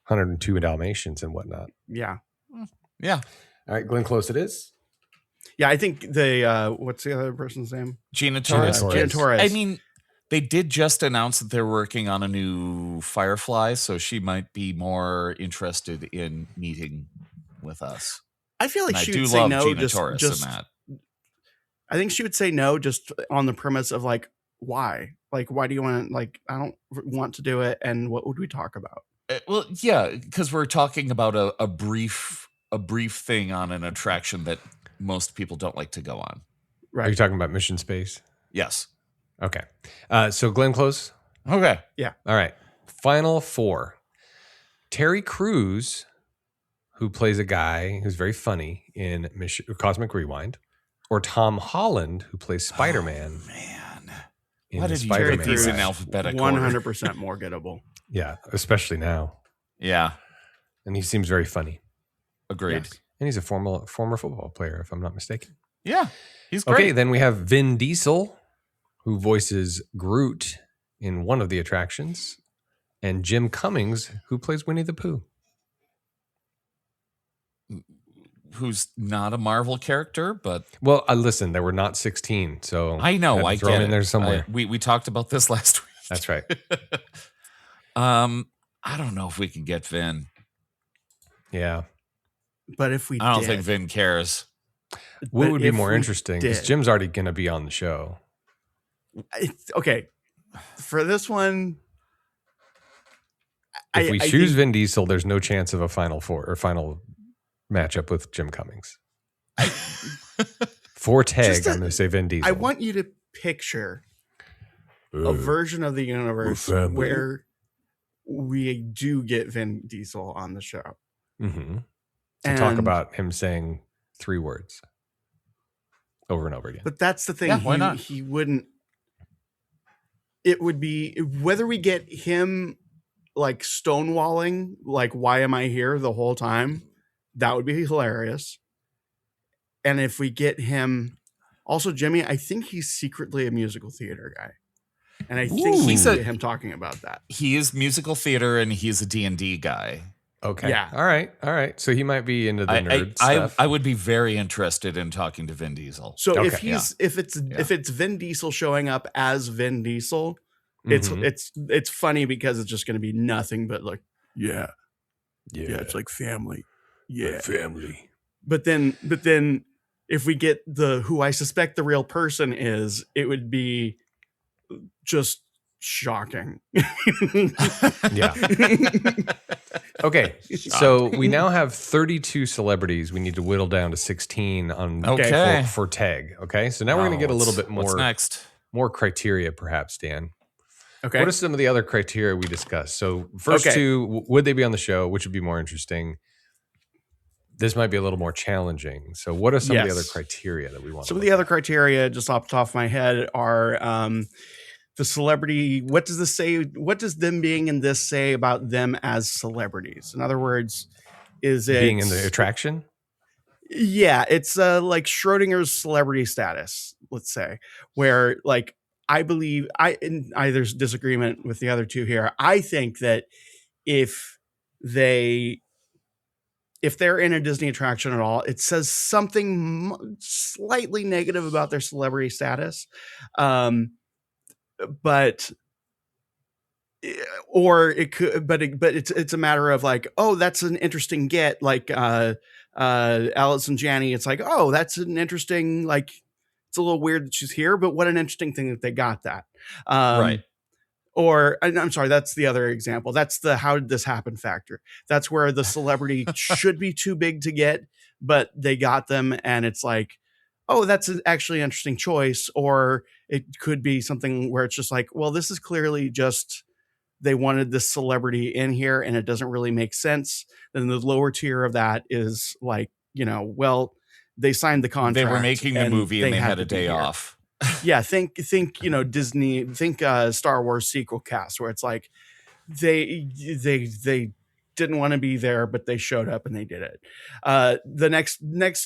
102 Dalmatians and whatnot. Yeah. All right, Glenn Close it is. Yeah, I think what's the other person's name? Gina Torres. Gina Torres. I mean, they did just announce that they're working on a new Firefly, so she might be more interested in meeting with us. I feel like she would say no. I think she would say no just on the premise of why? Why do you want to, I don't want to do it, and what would we talk about? Well, yeah, because we're talking about a brief thing on an attraction that most people don't like to go on. Right. Are you talking about Mission Space? Yes. Okay. So Glenn Close. Okay. Yeah. All right. Final 4. Terry Crews, who plays a guy who's very funny in Cosmic Rewind, or Tom Holland, who plays Spider-Man. Oh, man. Why did you Terry Crews in alphabetical 100% more gettable. Yeah, especially now. Yeah. And he seems very funny. Agreed. Yes. And he's a former football player, if I'm not mistaken. Yeah, he's great. Okay, then we have Vin Diesel, who voices Groot in one of the attractions, and Jim Cummings, who plays Winnie the Pooh. Who's not a Marvel character, but... Well, listen, there were not 16, so... I know, I throw get it in there somewhere. We talked about this last week. That's right. I don't know if we can get Vin. Yeah. But if we I don't think Vin cares. What would be more interesting? Because Jim's already going to be on the show. Okay. For this one, If we choose Vin Diesel, there's no chance of a final matchup with Jim Cummings. For Tage, I'm going to say Vin Diesel. I want you to picture a version of the universe where we do get Vin Diesel on the show. Mm-hmm. To talk about him saying 3 words over and over again. But that's the thing. Yeah, why not? He wouldn't. It would be whether we get him like stonewalling, like, why am I here the whole time? That would be hilarious. And if we get him, also Jimmy, I think he's secretly a musical theater guy. And I think we get him talking about that. He is musical theater and he's a D&D guy. Okay. Yeah. All right. So he might be into the nerd stuff. I would be very interested in talking to Vin Diesel. So if it's Vin Diesel showing up as Vin Diesel, it's funny because it's just going to be nothing but like, yeah, it's like family. Yeah. Like family. But then if we get who I suspect the real person is, it would be just shocking. Yeah. Okay. So we now have 32 celebrities. We need to whittle down to 16 for Tage. Okay. So now we're going to get a little bit more. What's next? More criteria, perhaps, Dan. Okay. What are some of the other criteria we discussed? So first 2, would they be on the show, which would be more interesting? This might be a little more challenging. So what are some of the other criteria that we want? Some of the other criteria, just off the top of my head, are the celebrity. What does this say? What does them being in this say about them as celebrities? In other words, is it being in the attraction? Yeah, it's like Schrodinger's celebrity status, let's say, where like I believe there's disagreement with the other two here. I think that if they're in a Disney attraction at all, it says something slightly negative about their celebrity status. But it could, but it's a matter of like, oh, that's an interesting get, like Allison Janney. It's like, oh, that's an interesting, like, it's a little weird that she's here, but what an interesting thing that they got that. Right. Or I'm sorry, that's the other example. That's the how did this happen factor. That's where the celebrity should be too big to get, but they got them, and it's like, oh, that's actually an interesting choice. Or it could be something where it's just like, well, this is clearly just they wanted this celebrity in here and it doesn't really make sense. Then the lower tier of that is like, well, they signed the contract. They were making the movie and they had a day off. Yeah, think Disney, think Star Wars sequel cast, where it's like they didn't want to be there, but they showed up and they did it. The next,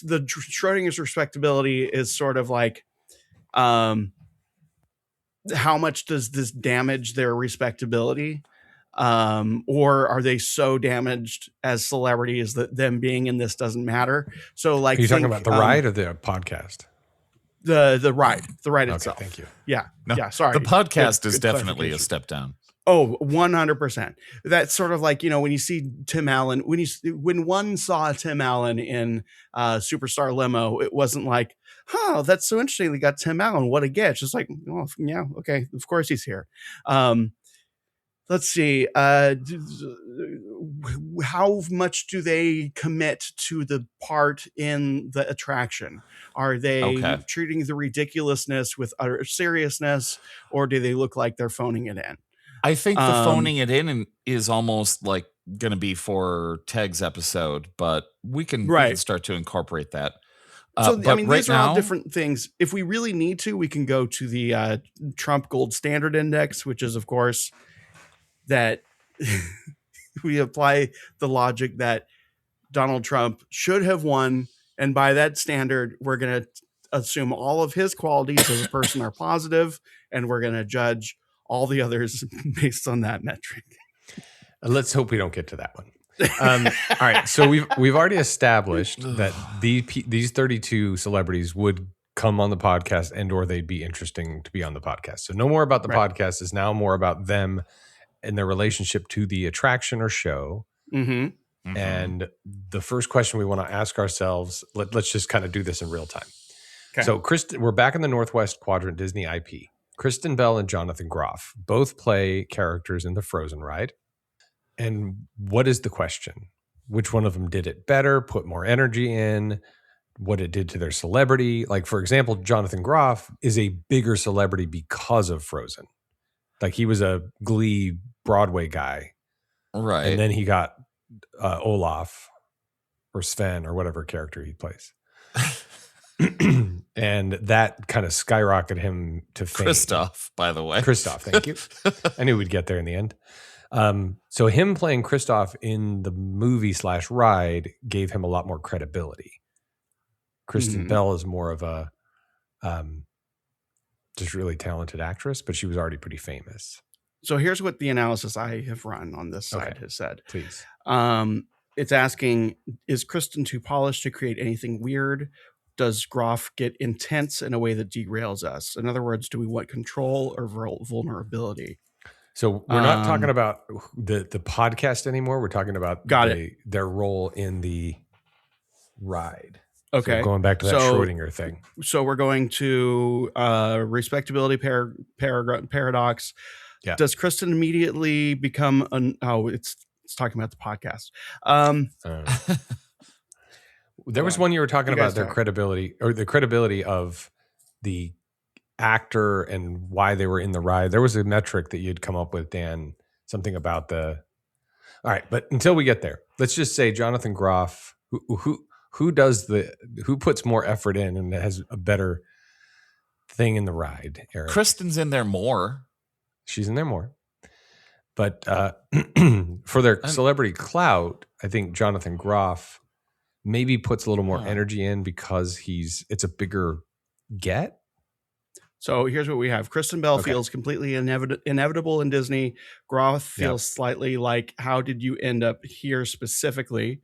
the Schrodinger's respectability is sort of like, how much does this damage their respectability? Or are they so damaged as celebrities that them being in this doesn't matter? So like, are you talking about the ride or the podcast? The ride itself. Thank you. Yeah. No, yeah. Sorry. The podcast is definitely a step down. Oh, 100%. That's sort of like, when you see Tim Allen, when one saw Tim Allen in Superstar Limo, it wasn't like, oh, that's so interesting. They got Tim Allen. What a get. Just like, oh, yeah, okay. Of course he's here. Let's see. How much do they commit to the part in the attraction? Are they treating the ridiculousness with utter seriousness, or do they look like they're phoning it in? I think the phoning it in is almost like going to be for Tage's episode, but we can start to incorporate that. So, I mean, these are all different things. If we really need to, we can go to the Trump Gold Standard Index, which is, of course, that we apply the logic that Donald Trump should have won. And by that standard, we're going to assume all of his qualities as a person are positive, and we're going to judge all the others based on that metric. Let's hope we don't get to that one. All right. So we've already established that these 32 celebrities would come on the podcast and/or they'd be interesting to be on the podcast. So no more about the podcast. Is now more about them and their relationship to the attraction or show. Mm-hmm. Mm-hmm. And the first question we want to ask ourselves, let's just kind of do this in real time. Okay. So we're back in the Northwest Quadrant Disney IP. Kristen Bell and Jonathan Groff both play characters in the Frozen ride. And what is the question? Which one of them did it better, put more energy in, what it did to their celebrity? Like, for example, Jonathan Groff is a bigger celebrity because of Frozen. Like, he was a Glee Broadway guy. Right. And then he got Olaf or Sven or whatever character he plays. And that kind of skyrocketed him to fame. Kristoff, by the way. Kristoff, thank you. I knew we'd get there in the end. So him playing Kristoff in the movie / ride gave him a lot more credibility. Kristen Bell is more of a just really talented actress, but she was already pretty famous. So here's what the analysis I have run on this side has said. Please. It's asking, is Kristen too polished to create anything weird? Does Groff get intense in a way that derails us? In other words, do we want control or vulnerability? So we're not talking about the podcast anymore. We're talking about their role in the ride. Okay. So going back to that Schrodinger thing. So we're going to respectability paradox. Yeah. Does Kristen immediately become it's talking about the podcast. There was one you were talking about their credibility, or the credibility of the actor and why they were in the ride. There was a metric that you'd come up with, Dan, something about all right, but until we get there, let's just say Jonathan Groff, who puts more effort in and has a better thing in the ride, Eric? Kristen's in there more. She's in there more. But for their celebrity clout, I think Jonathan Groff maybe puts a little more energy in because it's a bigger get. So here's what we have. Kristen Bell feels completely inevitable in Disney. Groff feels slightly like, how did you end up here specifically?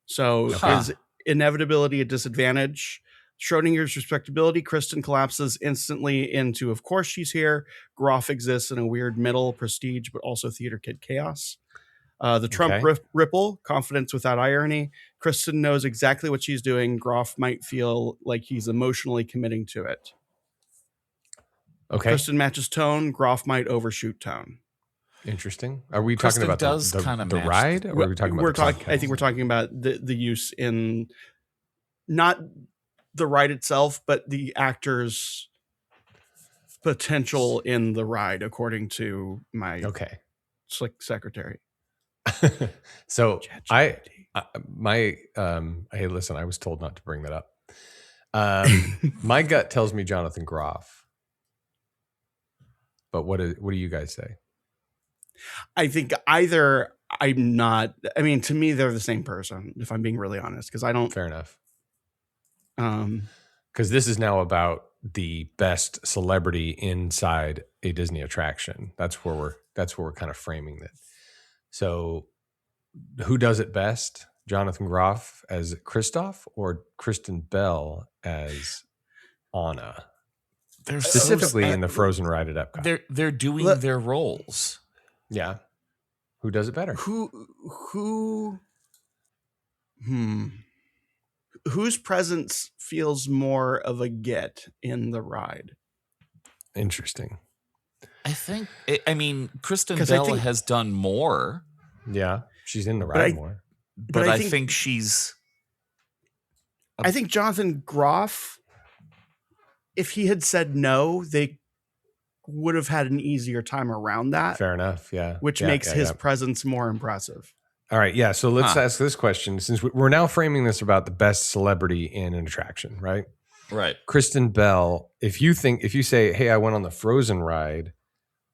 So is inevitability a disadvantage? Schrodinger's respectability, Kristen collapses instantly into, of course she's here. Groff exists in a weird middle, prestige, but also theater kid chaos. The Trump ripple, confidence without irony. Kristen knows exactly what she's doing. Groff might feel like he's emotionally committing to it. Okay. Kristen matches tone. Groff might overshoot tone. Interesting. Are we Kristen talking about the ride? Or are we talking about I think we're talking about the use in not the ride itself, but the actor's potential in the ride, according to my slick secretary. So hey, listen, I was told not to bring that up. My gut tells me Jonathan Groff, but what do you guys say? I think either I'm not. I mean, to me, they're the same person. If I'm being really honest, because I don't. Fair enough. Because this is now about the best celebrity inside a Disney attraction. That's where we're kind of framing it. So, who does it best? Jonathan Groff as Kristoff or Kristen Bell as Anna? They're specifically in the Frozen ride at Epcot. They're doing their roles. Yeah. Who does it better? Whose presence feels more of a get in the ride? Interesting. I mean, Kristen Bell has done more. Yeah, she's in the ride more. But I think she's... I think Jonathan Groff, if he had said no, they would have had an easier time around that. Fair enough, yeah. Which makes his presence more impressive. All right, yeah. So let's ask this question, since we're now framing this about the best celebrity in an attraction, right? Right. Kristen Bell, if you say, hey, I went on the Frozen ride,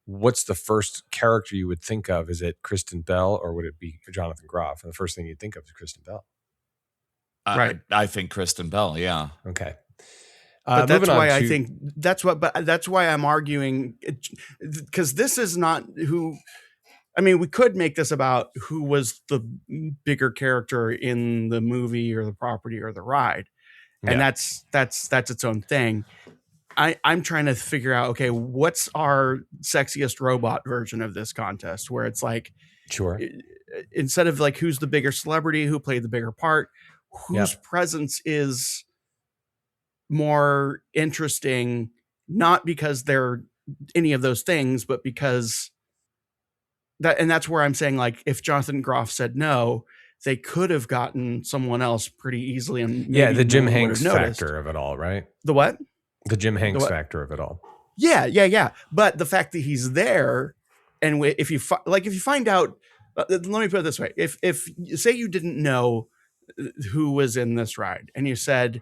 what's the first character you would think of? Is it Kristen Bell or would it be Jonathan Groff? And the first thing you'd think of is Kristen Bell. Right. I think Kristen Bell, yeah. Okay. But that's why that's why I'm arguing, because this is not who. I mean, we could make this about who was the bigger character in the movie or the property or the ride. And that's its own thing. I'm trying to figure out, okay, what's our sexiest robot version of this contest, where it's like, instead of like, who's the bigger celebrity, who played the bigger part, whose presence is more interesting, not because they're any of those things, but because that's where I'm saying, like, if Jonathan Groff said no, they could have gotten someone else pretty easily. And maybe the Jim no one would Hanks have noticed. factor of it all, right? The what? The Jim Hanks factor of it all. Yeah. But the fact that he's there, and if you find out, let me put it this way: if say you didn't know who was in this ride, and you said,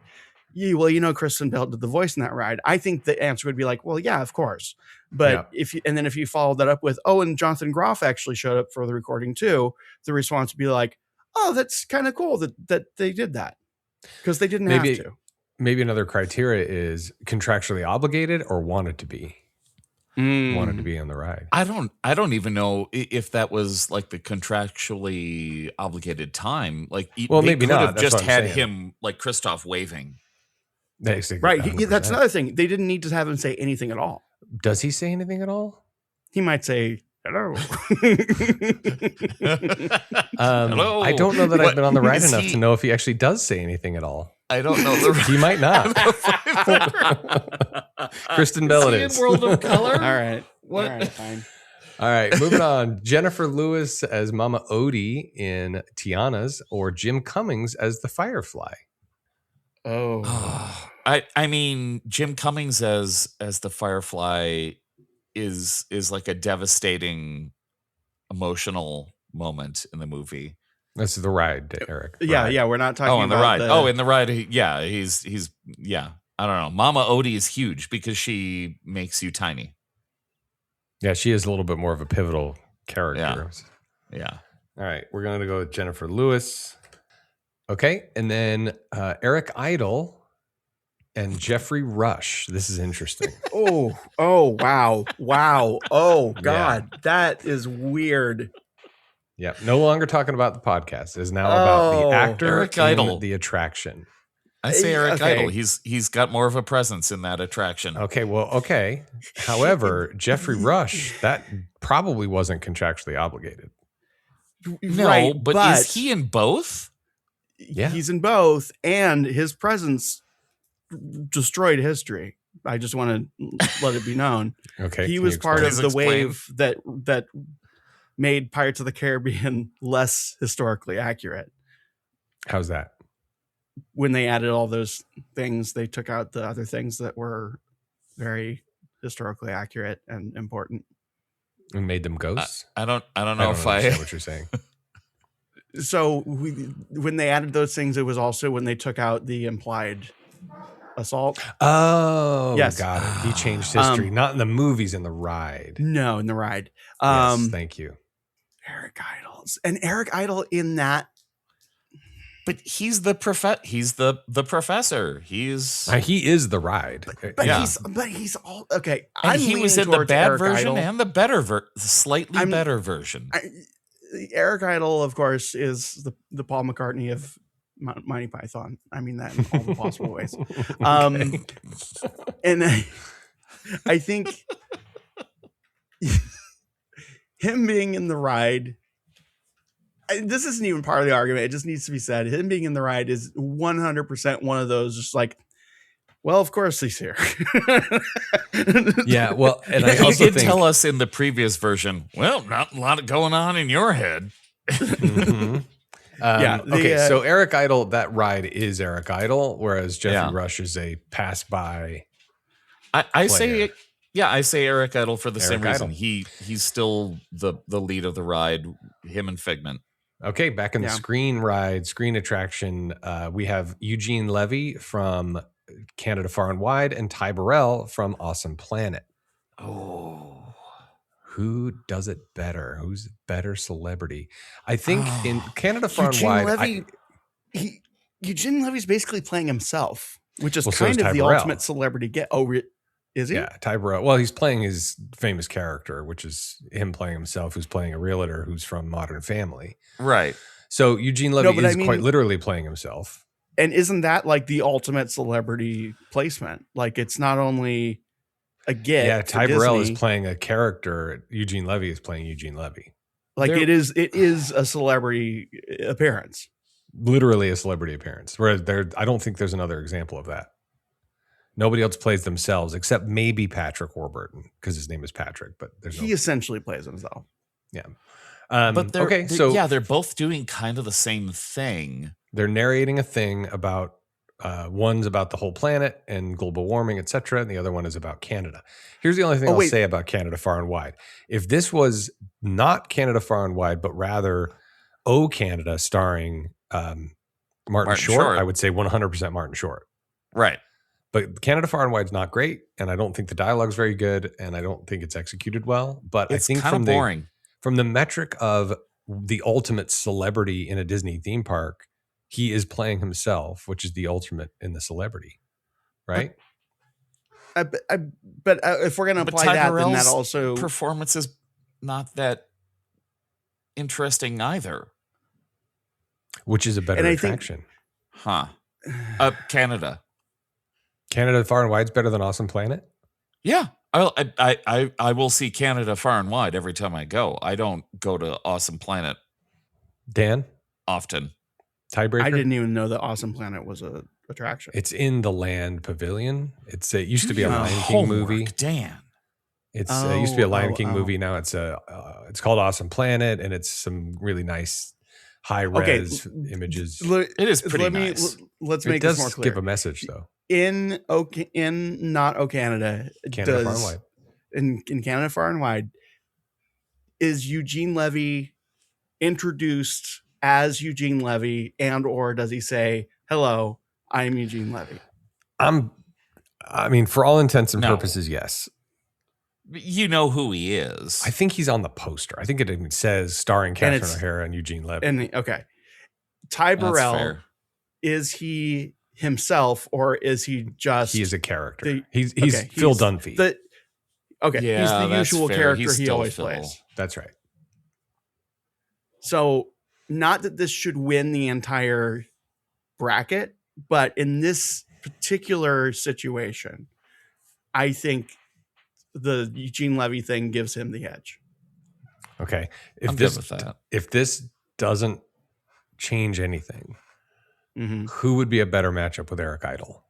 yeah, well, Kristen Bell did the voice in that ride, I think the answer would be like, well, yeah, of course. But if you followed that up with, oh, and Jonathan Groff actually showed up for the recording too, the response would be like, oh, that's kind of cool that they did that, because they didn't have to. Maybe another criteria is contractually obligated or wanted to be on the ride. I don't even know if that was like the contractually obligated time. Like, well, they maybe could not. have just had him like Christoph waving. Basically, right. That's another thing. They didn't need to have him say anything at all. Does he say anything at all? He might say hello. Hello. I don't know that I've been on the ride enough to know if he actually does say anything at all. I don't know. He might not. Kristen Bell it is. World of Color. All right. What? All right, fine. All right, moving on. Jennifer Lewis as Mama Odie in Tiana's, or Jim Cummings as the Firefly. Oh. I mean, Jim Cummings as the Firefly is like a devastating emotional moment in the movie. That's the ride, Eric. Yeah, Ride. yeah. We're not talking in the about ride. In the ride. He's I don't know. Mama Odie is huge because she makes you tiny. Yeah, she is a little bit more of a pivotal character. Yeah. All right, we're going to go with Jennifer Lewis. Okay, and then Eric Idle and Jeffrey Rush. This is interesting. Oh, wow. Oh, God. That is weird. Yeah, no longer talking about the podcast. It is now about the actor Eric Idle. and the attraction. I say Eric Idle. He's got more of a presence in that attraction. Okay. However, Jeffrey Rush, that probably wasn't contractually obligated. No, right, but is he in both? Yeah. He's in both, and his presence destroyed history. I just want to let it be known. Okay. He was part of the wave that made Pirates of the Caribbean less historically accurate. How's that? When they added all those things, they took out the other things that were very historically accurate and important. And made them ghosts? I don't know if understand what you're saying. So when they added those things, it was also when they took out the implied assault. Oh, yes. Got it. He changed history. Not in the movies, in the ride. No, in the ride. Yes, thank you. Eric Idle in that. But he's the He's the professor. He is the ride. But he's all okay. And he was in the bad version Idle. and the better slightly better version. Eric Idle, of course, is the Paul McCartney of Monty Python. I mean that in all the possible ways. And I think him being in the ride, this isn't even part of the argument. It just needs to be said. Him being in the ride is 100% one of those just like, well, of course he's here. Yeah, well, and I you also did think, tell us in the previous version, well, not a lot going on in your head. Mm-hmm. Okay, so Eric Idle, that ride is Eric Idle, whereas Jeffrey Rush is a pass-by. I say Eric Idle for the same Idle. reason. He's still the lead of the ride, him and Figment. Okay, back in the screen attraction, we have Eugene Levy from Canada Far and Wide and Ty Burrell from Awesome Planet. Oh. Who does it better? Who's better celebrity? I think in Canada Far and Wide, Eugene Levy's basically playing himself, which is so kind is of Ty the Burrell. ultimate celebrity get. Oh, is he? Yeah, Ty Burrell. Well, he's playing his famous character, which is him playing himself, who's playing a realtor who's from Modern Family. Right. So Eugene Levy is quite literally playing himself. And isn't that like the ultimate celebrity placement? Like, it's not only a get. Yeah, Ty Burrell is playing a character. Eugene Levy is playing Eugene Levy. Like, it is a celebrity appearance. Literally a celebrity appearance. Whereas I don't think there's another example of that. Nobody else plays themselves except maybe Patrick Warburton because his name is Patrick. But he essentially plays himself. Yeah. But they're both doing kind of the same thing. They're narrating a thing about one's about the whole planet and global warming, etc., and the other one is about Canada. Here's the only thing I'll say about Canada Far and Wide. If this was not Canada Far and Wide, but rather Oh Canada starring Martin Short, I would say 100% Martin Short. Right. But Canada Far and Wide is not great, and I don't think the dialogue's very good, and I don't think it's executed well. But it's I think kind of boring. From the metric of the ultimate celebrity in a Disney theme park, he is playing himself, which is the ultimate in the celebrity, right? But if we're going to apply that, then that also performance is not that interesting either. Which is a better attraction, Canada Far and Wide's better than Awesome Planet. Yeah, I will see Canada Far and Wide every time I go. I don't go to Awesome Planet. Dan, often. Tiebreaker. I didn't even know that Awesome Planet was a attraction. It's in the Land Pavilion. It used to be a Lion King movie. Dan. It used to be a Lion King movie. Now it's called Awesome Planet, and it's some really nice high res images. It is pretty nice. Let's make this more clear. Give a message though. In not O Canada, Canada Far and Wide. In Canada Far and Wide, is Eugene Levy introduced as Eugene Levy, and or does he say, "Hello, I'm Eugene Levy"? I mean, for all intents and purposes, yes. You know who he is. I think he's on the poster. I think it even says starring Catherine O'Hara and Eugene Levy. And Ty Burrell, is he himself, or is he just? He is a character. He's Phil Dunphy. He's the usual character he always plays. That's right. So, not that this should win the entire bracket, but in this particular situation, I think the Eugene Levy thing gives him the edge. Okay. I'm good with that. If this doesn't change anything, who would be a better matchup with Eric Idle?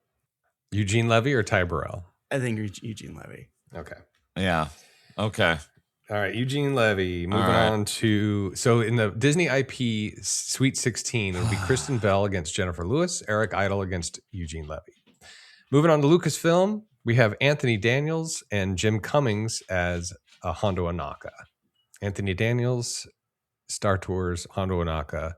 Eugene Levy or Ty Burrell? I think Eugene Levy. Okay. Yeah. Okay. All right. Eugene Levy. Moving on to, so in the Disney IP Sweet 16, it would be Kristen Bell against Jennifer Lewis, Eric Idle against Eugene Levy. Moving on to Lucasfilm, we have Anthony Daniels and Jim Cummings as Hondo Ohnaka. Anthony Daniels, Star Tours, Hondo Ohnaka.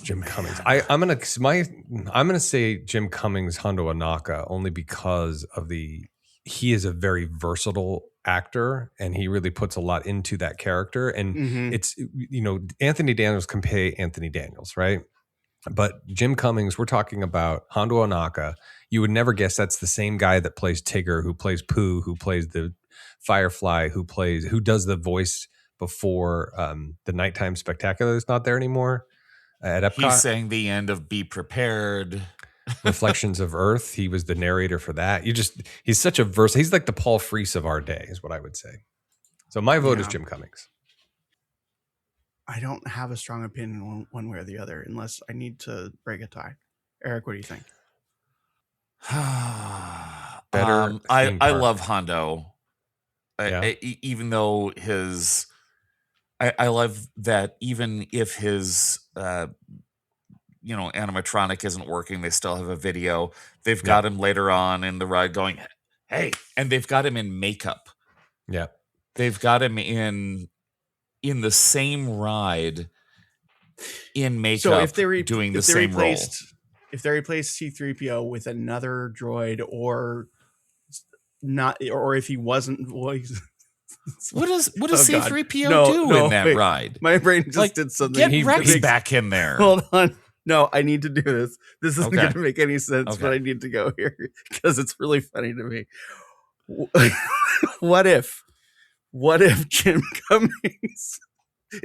Jim Cummings. I'm gonna say Jim Cummings, Hondo Ohnaka, only because of he is a very versatile actor and he really puts a lot into that character. And it's, Anthony Daniels can pay Anthony Daniels, right? But Jim Cummings, we're talking about Hondo Ohnaka. You would never guess that's the same guy that plays Tigger, who plays Pooh, who plays the Firefly, who does the voice before the Nighttime Spectacular that's not there anymore at Epcot. He's saying the end of Be Prepared. Reflections of Earth. He was the narrator for that. He's such a he's like the Paul Frees of our day, is what I would say. So my vote is Jim Cummings. I don't have a strong opinion one way or the other, unless I need to break a tie. Eric, what do you think? Better. I love Hondo. Even though I love that even if his animatronic isn't working, they still have a video. They've got him later on in the ride going, "Hey," and they've got him in makeup. Yeah, they've got him in the same ride in makeup. So if they're doing the same role, if they replace C-3PO with another droid, or not, or if he wasn't voiced. What does C-3PO do in that ride? My brain just did something. Get Rex back in there. Hold on. No, I need to do this. This isn't going to make any sense, but I need to go here because it's really funny to me. What if Jim Cummings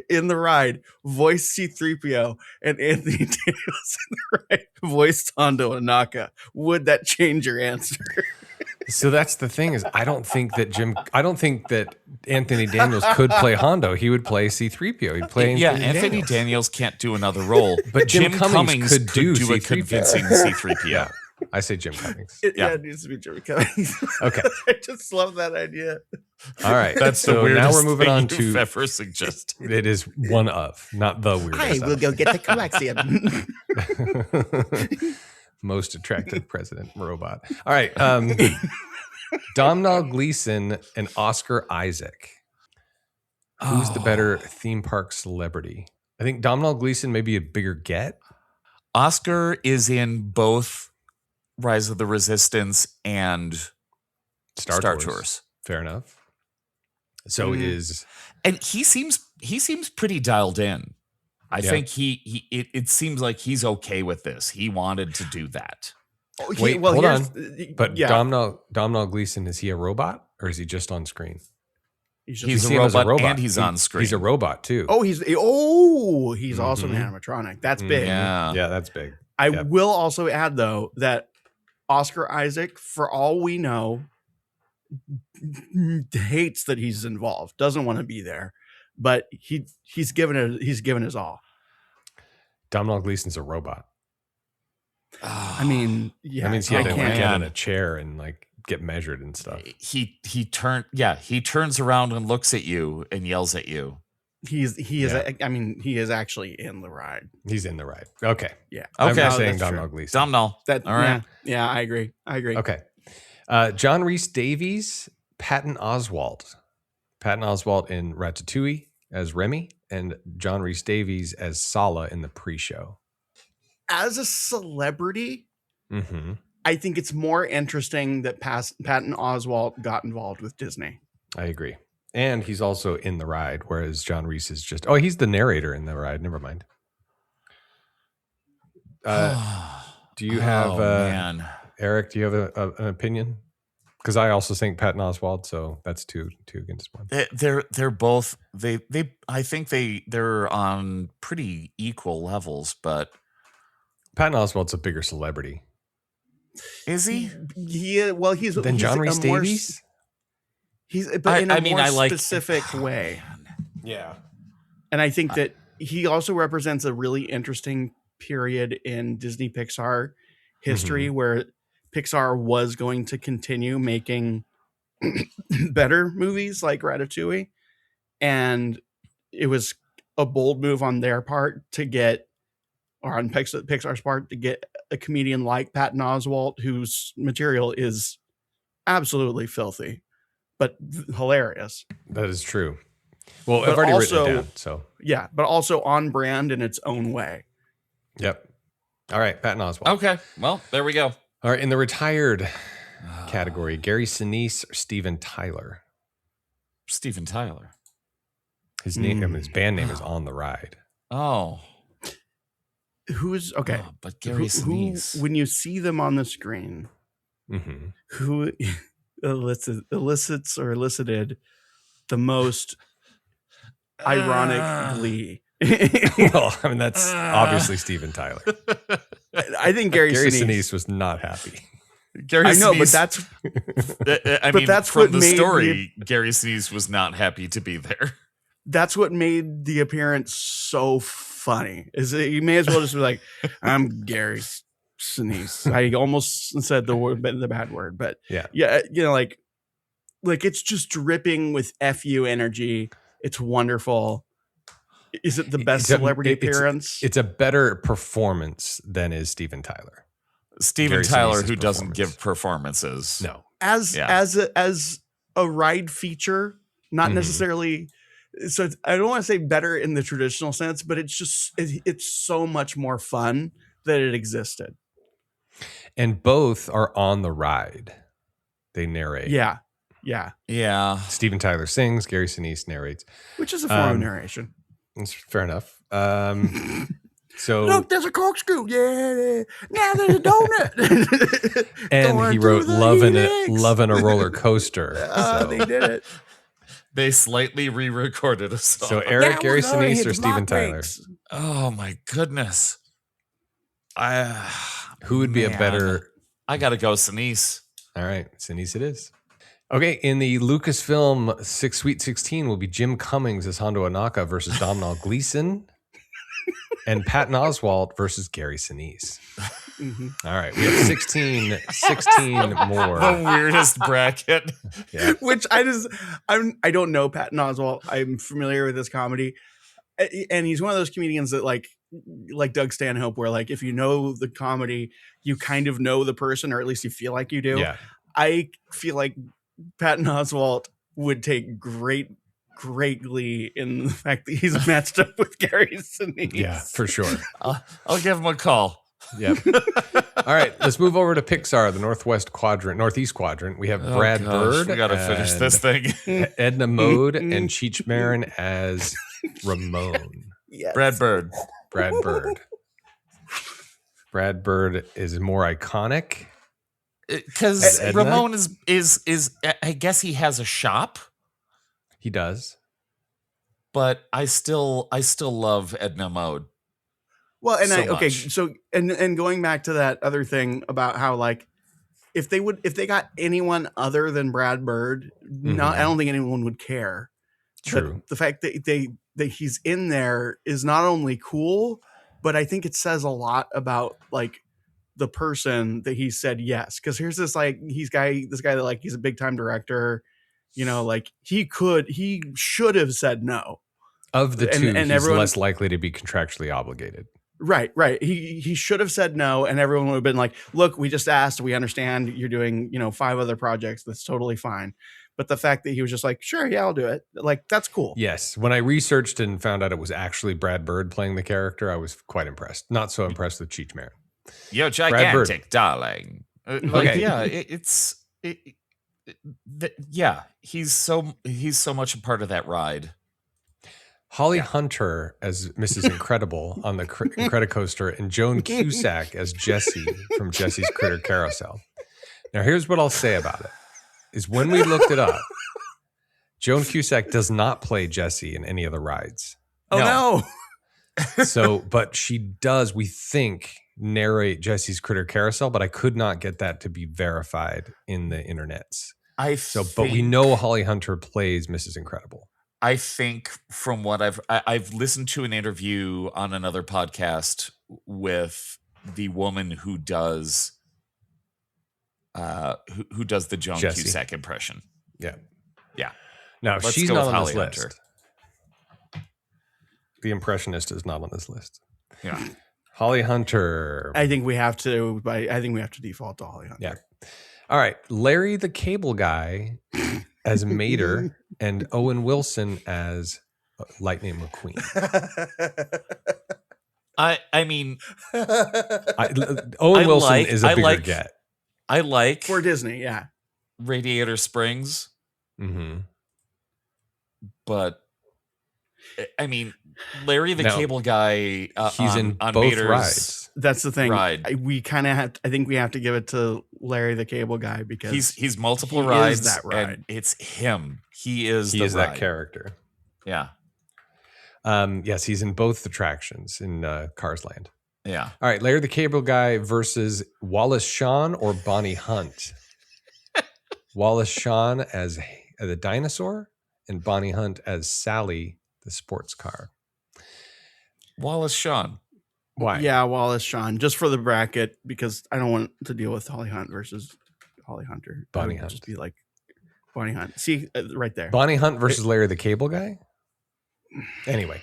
in the ride voiced C-3PO and Anthony Daniels in the ride voiced Hondo Ohnaka? Would that change your answer? So that's the thing is I don't think that Anthony Daniels could play Hondo. He would play C-3PO. He'd play Anthony Daniels can't do another role, but Jim Cummings could do a convincing C-3PO. I say Jim Cummings. Yeah, it needs to be Jim Cummings. Okay. I just love that idea. All right. That's the so weirdest now we're moving thing on you've to ever suggested. it is one of, not the weirdest. I will go get the coaxium. Most attractive president robot. All right. Domhnall Gleeson and Oscar Isaac. Who's the better theme park celebrity? I think Domhnall Gleeson may be a bigger get. Oscar is in both Rise of the Resistance and Star Tours. Fair enough. So is, and he seems pretty dialed in. I think it seems like he's okay with this. He wanted to do that. Wait, hold on. But Domhnall Gleeson, is he a robot or is he just on screen? He's a robot and he's on screen. He's a robot too. He's also an animatronic. That's big. Yeah, that's big. I will also add though that Oscar Isaac, for all we know, hates that he's involved, doesn't want to be there, but he's given his all. Domhnall Gleeson's a robot. I mean, yeah, that means he had to get in a chair and like get measured and stuff. He turns around and looks at you and yells at you. He is actually in the ride. He's in the ride. Okay. Yeah. Okay. I'm saying Domhnall Gleeson. Domhnall. All right. Yeah, I agree. Okay. John Rhys Davies, Patton Oswalt. Patton Oswalt in Ratatouille as Remy, and John Rhys Davies as Sala in the pre-show. As a celebrity, I think it's more interesting that Patton Oswalt got involved with Disney. I agree. And he's also in the ride, whereas John Rhys is just, he's the narrator in the ride. Never mind. Do you have, Eric, do you have an opinion? Because I also think Patton Oswalt, so that's two against one. They're both, I think they're on pretty equal levels, but Patton Oswalt's a bigger celebrity. Is he? Yeah, well, he's John Rhys Davies. But in a more specific way. Yeah, and I think that he also represents a really interesting period in Disney Pixar history where Pixar was going to continue making better movies like Ratatouille, and it was a bold move on their part to get, or on Pixar's part, to get a comedian like Patton Oswalt, whose material is absolutely filthy, but hilarious. That is true. Well, I've already written it down, so. Yeah, but also on brand in its own way. Yep. All right, Patton Oswalt. Okay, well, there we go. All right, in the retired category, Gary Sinise or Steven Tyler? Steven Tyler. His name, his band name is On the Ride. Oh. Who's okay? But Gary Sinise. When you see them on the screen, who elicits or elicited the most ironic glee? Well, I mean, that's obviously Steven Tyler. I think Gary Sinise was not happy. Gary Sinise, but that's. that's from the story. Gary Sinise was not happy to be there. That's what made the appearance so funny. Is that you may as well just be like, "I'm Gary Sinise." I almost said the bad word, but yeah, you know, like it's just dripping with FU energy. It's wonderful. Is it the best celebrity appearance? It's a better performance than is Steven Tyler. Steven Tyler, who doesn't give performances. No. As a ride feature, not necessarily. So I don't want to say better in the traditional sense, but it's so much more fun that it existed. And both are on the ride. They narrate. Yeah. Steven Tyler sings, Gary Sinise narrates. Which is a form of narration. It's fair enough. So look, there's a corkscrew. Yeah. Now there's a donut. And he wrote Lovin' a Roller Coaster. They did it. They slightly re-recorded a song. So Eric, Gary Sinise, or Steven Tyler? Oh my goodness. Who would be a better? I gotta go Sinise. All right, Sinise it is. Okay, in the Lucasfilm Sweet 16 will be Jim Cummings as Hondo Ohnaka versus Domhnall Gleeson, and Patton Oswalt versus Gary Sinise. Mm-hmm. All right, we have 16 more. The weirdest bracket. Yeah. Which I don't know Patton Oswalt. I'm familiar with his comedy, and he's one of those comedians that like Doug Stanhope, where like if you know the comedy, you kind of know the person, or at least you feel like you do. Yeah. I feel like Patton Oswalt would take great glee in the fact that he's matched up with Gary Sinise. Yeah, for sure. I'll give him a call. Yep. All right, let's move over to Pixar, the northeast quadrant. We have Brad Bird. We got to finish this thing. Edna Mode and Cheech Marin as Ramon. Yes. Brad Bird. Brad Bird is more iconic because Ramon is I guess he has a shop. He does, but I still love Edna Mode. Well, and so going back to that other thing about how like if they got anyone other than Brad Bird, I don't think anyone would care. True. But the fact that he's in there is not only cool, but I think it says a lot about like the person that he said yes. Because here's this like this guy that like he's a big time director, you know, like he should have said no. Of the two, he's everyone, less likely to be contractually obligated. Right. He should have said no, and everyone would have been like, "Look, we just asked. We understand you're doing, 5 other projects. That's totally fine." But the fact that he was just like, "Sure, yeah, I'll do it," like that's cool. Yes. When I researched and found out it was actually Brad Bird playing the character, I was quite impressed. Not so impressed with Cheech Marin. You're gigantic, darling. Okay. Yeah, he's so much a part of that ride. Holly Hunter as Mrs. Incredible on the Incredicoaster, and Joan Cusack as Jessie from Jessie's Critter Carousel. Now, here's what I'll say about it: is when we looked it up, Joan Cusack does not play Jessie in any of the rides. Oh no! So, but she does, we think, narrate Jessie's Critter Carousel, but I could not get that to be verified in the internets. But we know Holly Hunter plays Mrs. Incredible. I think from what I've listened to an interview on another podcast with the woman who does who does the Joan Jessie. Cusack impression. Yeah. Now Let's she's go not with on Holly this Hunter. list. The impressionist is not on this list. Yeah. Holly Hunter. I think we have to default to Holly Hunter. Yeah. All right, Larry the Cable Guy as Mater and Owen Wilson as Lightning McQueen. I mean, Owen Wilson is a bigger get. I like for Disney, yeah. Radiator Springs, but I mean, Larry the Cable Guy. He's in both Mater's rides. That's the thing. Ride. We kind of have. I think we have to give it to Larry the Cable Guy because he's multiple rides. Is that ride. And it's him. He is that character. Yeah. Yes, he's in both attractions in Cars Land. Yeah. All right, Larry the Cable Guy versus Wallace Shawn or Bonnie Hunt. Wallace Shawn as the dinosaur and Bonnie Hunt as Sally, the sports car. Wallace Shawn. Why? Yeah, Wallace Shawn, just for the bracket, because I don't want to deal with Holly Hunt versus Holly Hunter. Bonnie Hunt. Just be like Bonnie Hunt. See, right there. Bonnie Hunt versus Larry the Cable Guy? Anyway.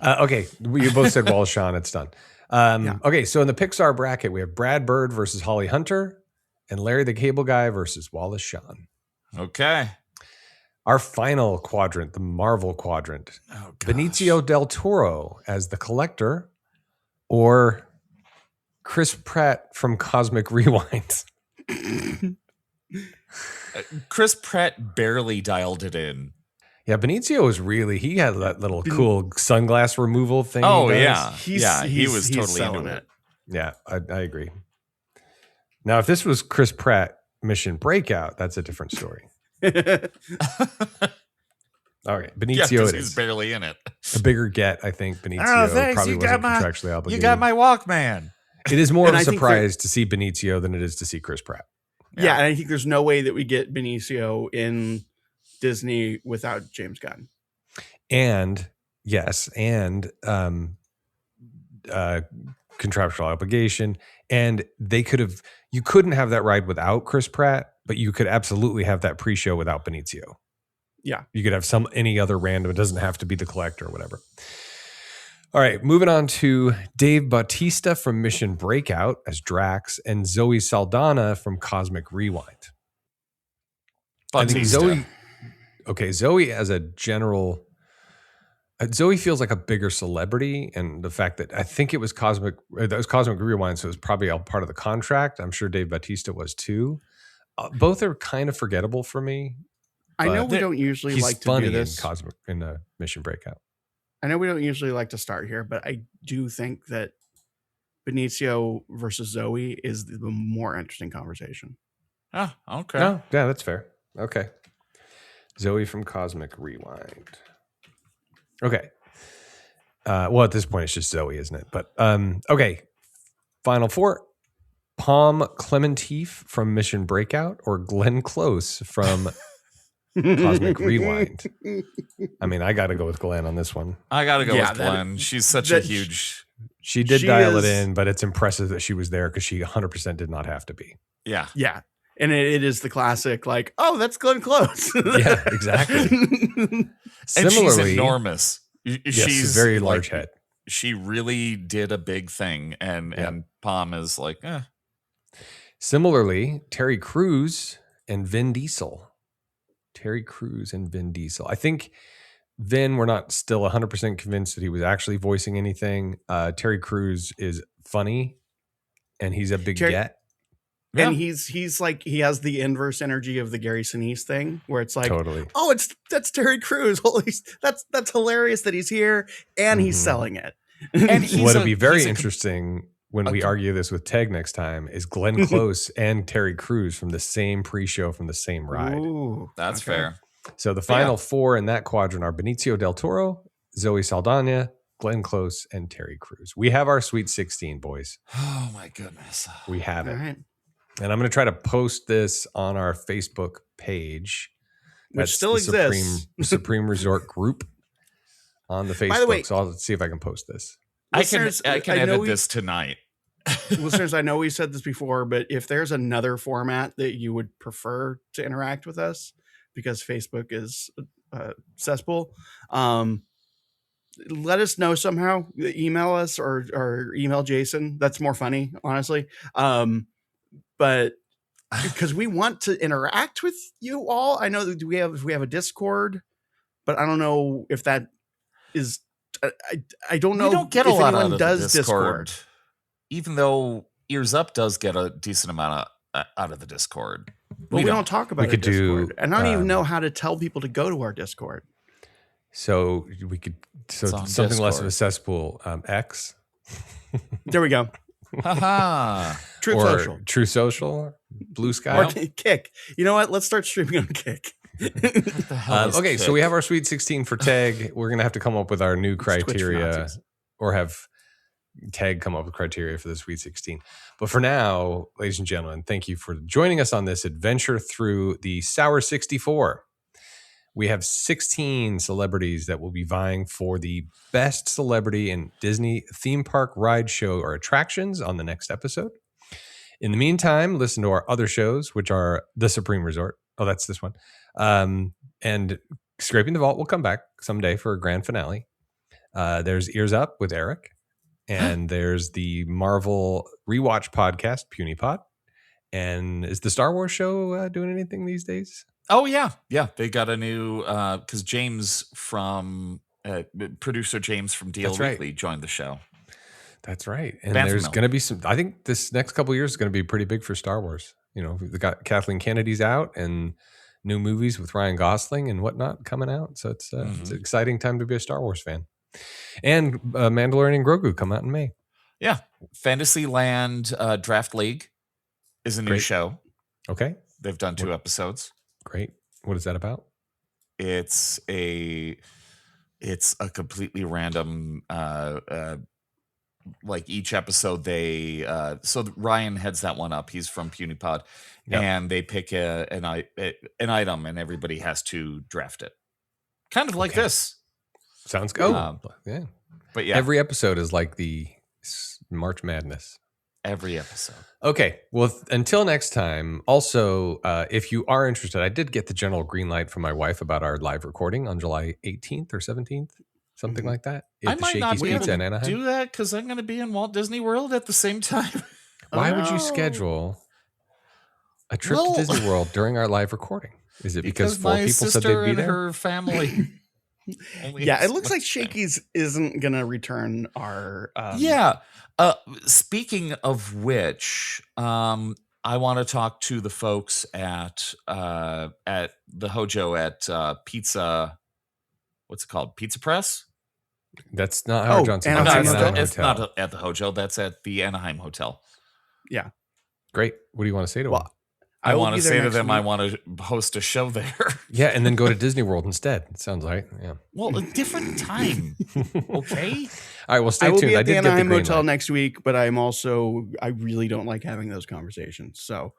Okay, you both said Wallace Shawn. It's done. Okay, so in the Pixar bracket, we have Brad Bird versus Holly Hunter and Larry the Cable Guy versus Wallace Shawn. Okay. Our final quadrant, the Marvel quadrant. Oh, Benicio del Toro as the Collector or Chris Pratt from Cosmic Rewind. Chris Pratt barely dialed it in. Yeah, Benicio was he had that little cool sunglass removal thing. Oh, yeah. He was totally into it. Yeah, I agree. Now, if this was Chris Pratt Mission Breakout, that's a different story. Okay, Benicio it he's barely in it. A bigger get, I think. Benicio probably wasn't contractually obligated. You got my Walkman. It is more of a surprise to see Benicio than it is to see Chris Pratt. Yeah, and I think there's no way that we get Benicio in Disney without James Gunn. And yes, and contractual obligation. And you couldn't have that ride without Chris Pratt, but you could absolutely have that pre-show without Benicio. Yeah. You could have any other random. It doesn't have to be the Collector or whatever. All right, moving on to Dave Bautista from Mission Breakout as Drax and Zoe Saldana from Cosmic Rewind. Bautista. Zoe as a general, Zoe feels like a bigger celebrity, and the fact that I think it was Cosmic Rewind, so it was probably all part of the contract. I'm sure Dave Bautista was too. Both are kind of forgettable for me. I know we don't usually like to do this in the Mission Breakout. I know we don't usually like to start here, but I do think that Benicio versus Zoe is the more interesting conversation. Oh, okay. Oh, yeah, that's fair. Okay. Zoe from Cosmic Rewind. Okay. Well, at this point, it's just Zoe, isn't it? But okay. Final four. Palm Clementif from Mission Breakout or Glenn Close from Cosmic Rewind. I mean, I got to go with Glenn on this one. I got to go with Glenn. She's such a huge... She did dial it in, but it's impressive that she was there because she 100% did not have to be. Yeah. Yeah. And it is the classic, like, oh, that's Glenn Close. Yeah, exactly. And she's enormous. She's a very large head. She really did a big thing, and Palm is like, eh. Similarly, Terry Crews and Vin Diesel. I think Vin, we're not still 100% convinced that he was actually voicing anything. Terry Crews is funny, and he's a big get. And he's like, he has the inverse energy of the Gary Sinise thing, where it's like, totally. Oh, that's Terry Crews. Holy, that's hilarious that he's here and he's selling it. And what'll be very interesting when we argue this with Tage next time is Glenn Close and Terry Crews from the same pre-show from the same ride. Ooh, that's fair. So the final four in that quadrant are Benicio del Toro, Zoe Saldana, Glenn Close, and Terry Crews. We have our Sweet 16, boys. Oh my goodness. We have it. All right. And I'm going to try to post this on our Facebook page. Which still exists. Supreme Resort group on the Facebook. By the way, so I'll see if I can post this. I can edit this tonight. Listeners, I know we said this before, but if there's another format that you would prefer to interact with us, because Facebook is cesspool, let us know somehow. Email us or email Jason. That's more funny, honestly. But because we want to interact with you all. I know that we have a Discord, but I don't know if that is. I don't know. We don't get a lot out of does the Discord, even though Ears Up does get a decent amount out of the Discord. But we don't talk about it. Discord. And I don't even know how to tell people to go to our Discord. So we could something Discord. Less of a cesspool. X. There we go. Haha. True Social, Blue Sky, or Kick. You know what? Let's start streaming on Kick. Okay, so we have our Sweet 16 for Tage. We're gonna have to come up with our new criteria, or have Tage come up with criteria for the Sweet 16. But for now, ladies and gentlemen, thank you for joining us on this adventure through the Sour 64. We have 16 celebrities that will be vying for the best celebrity in Disney theme park ride show or attractions on the next episode. In the meantime, listen to our other shows, which are The Supreme Resort. Oh, that's this one. And Scraping the Vault will come back someday for a grand finale. There's Ears Up with Eric. And there's the Marvel Rewatch podcast, PunyPod. And is the Star Wars show doing anything these days? Oh, yeah. Yeah. They got a new, because James from, producer James from DL Weekly joined the show. That's right. And there's going to be some, I think this next couple of years is going to be pretty big for Star Wars. You know, we've got Kathleen Kennedy's out and new movies with Ryan Gosling and whatnot coming out. So it's an exciting time to be a Star Wars fan. And Mandalorian and Grogu come out in May. Yeah. Fantasyland Draft League is a new show. Okay. They've done 2 episodes. Great. What is that about? It's a completely random like each episode they so Ryan heads that one up. He's from PunyPod. Yep. And they pick an item and everybody has to draft it. Kind of like this. Sounds good. Yeah. But yeah. Every episode is like the March Madness. Every episode. Okay. Well, until next time. Also, if you are interested, I did get the general green light from my wife about our live recording on July 18th or 17th, something like that. I At the might not Shakey's be able Pizza in to Anaheim. do that because I'm going to be in Walt Disney World at the same time. Why would you schedule a trip to Disney World during our live recording? Is it because 4 my people said sister they'd be and there? her family. Yeah, it looks like Shakey's isn't gonna return our. Speaking of which, I want to talk to the folks at the Hojo at Pizza. What's it called? Pizza Press. That's not Howard Johnson. Anaheim That's Hotel? It's not at the Hojo. That's at the Anaheim Hotel. Yeah. Great. What do you want to say to them? I want to say to them, I want to host a show there. Yeah, and then go to Disney World instead. It sounds right. Yeah. Well, a different time. Okay. All right. Well, stay I will tuned. be I at the did get the Anaheim green Hotel light. next week, but I really don't like having those conversations. So,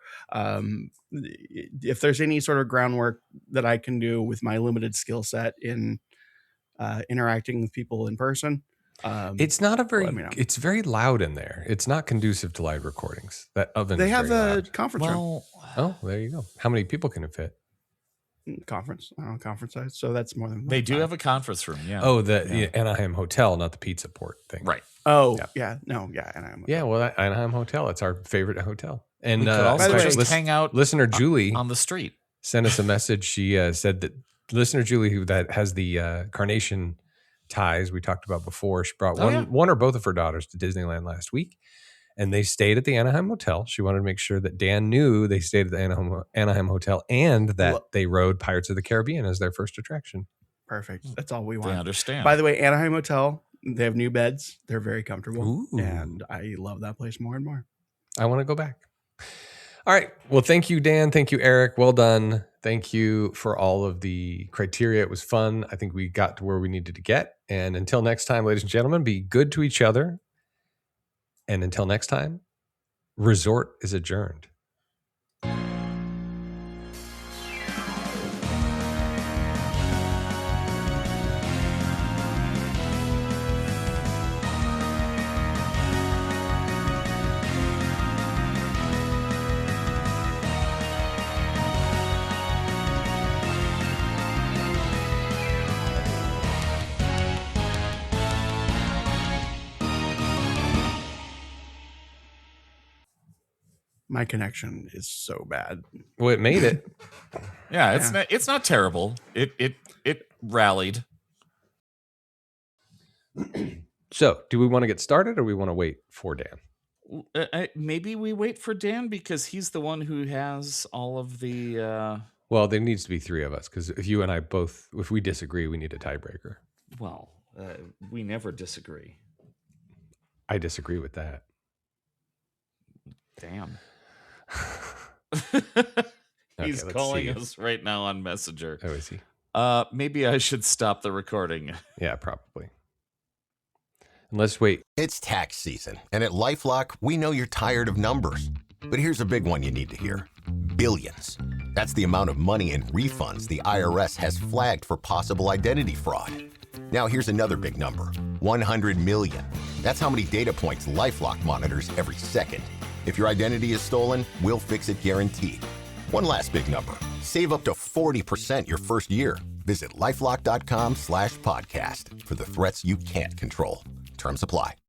if there's any sort of groundwork that I can do with my limited skill set in interacting with people in person, It's not a very. let me know. It's very loud in there. It's not conducive to live recordings. That oven. They is have very a loud. conference room. Well, Oh, there you go. How many people can it fit? Conference size. So that's more than they do 5. have a conference room. Yeah. Oh, the Anaheim Hotel, not the Pizza Port thing. Right. Oh, Yeah. Anaheim. Yeah. Well, that Anaheim Hotel. It's our favorite hotel. And We could in also fact, just hang out listener Julie on the street. sent us a message. She said that listener Julie, that has the carnation ties we talked about before, she brought one or both of her daughters to Disneyland last week, and they stayed at the Anaheim Hotel. She wanted to make sure that Dan knew they stayed at the Anaheim Hotel and that they rode Pirates of the Caribbean as their first attraction. Perfect. That's all we They want. understand. By the way, Anaheim Hotel, they have new beds. They're very comfortable. Ooh. And I love that place more and more. I want to go back. All right. Well, thank you, Dan. Thank you, Eric. Well done. Thank you for all of the criteria. It was fun. I think we got to where we needed to get. And until next time, ladies and gentlemen, be good to each other. And until next time, Resort is adjourned. My connection is so bad. Well, it made it. Yeah, it's not terrible. It rallied. So, do we want to get started or we want to wait for Dan? Maybe we wait for Dan because he's the one who has all of the. Well, there needs to be 3 of us because if you and I both, if we disagree, we need a tiebreaker. Well, we never disagree. I disagree with that. Damn. Okay, He's let's calling see. us right now on Messenger. Oh, is he? Maybe I should stop the recording. Yeah, probably. And let's wait. It's tax season, and at LifeLock, we know you're tired of numbers. But here's a big one you need to hear. Billions. That's the amount of money in refunds the IRS has flagged for possible identity fraud. Now here's another big number. 100 million. That's how many data points LifeLock monitors every second. If your identity is stolen, we'll fix it guaranteed. One last big number. Save up to 40% your first year. Visit LifeLock.com/podcast for the threats you can't control. Terms apply.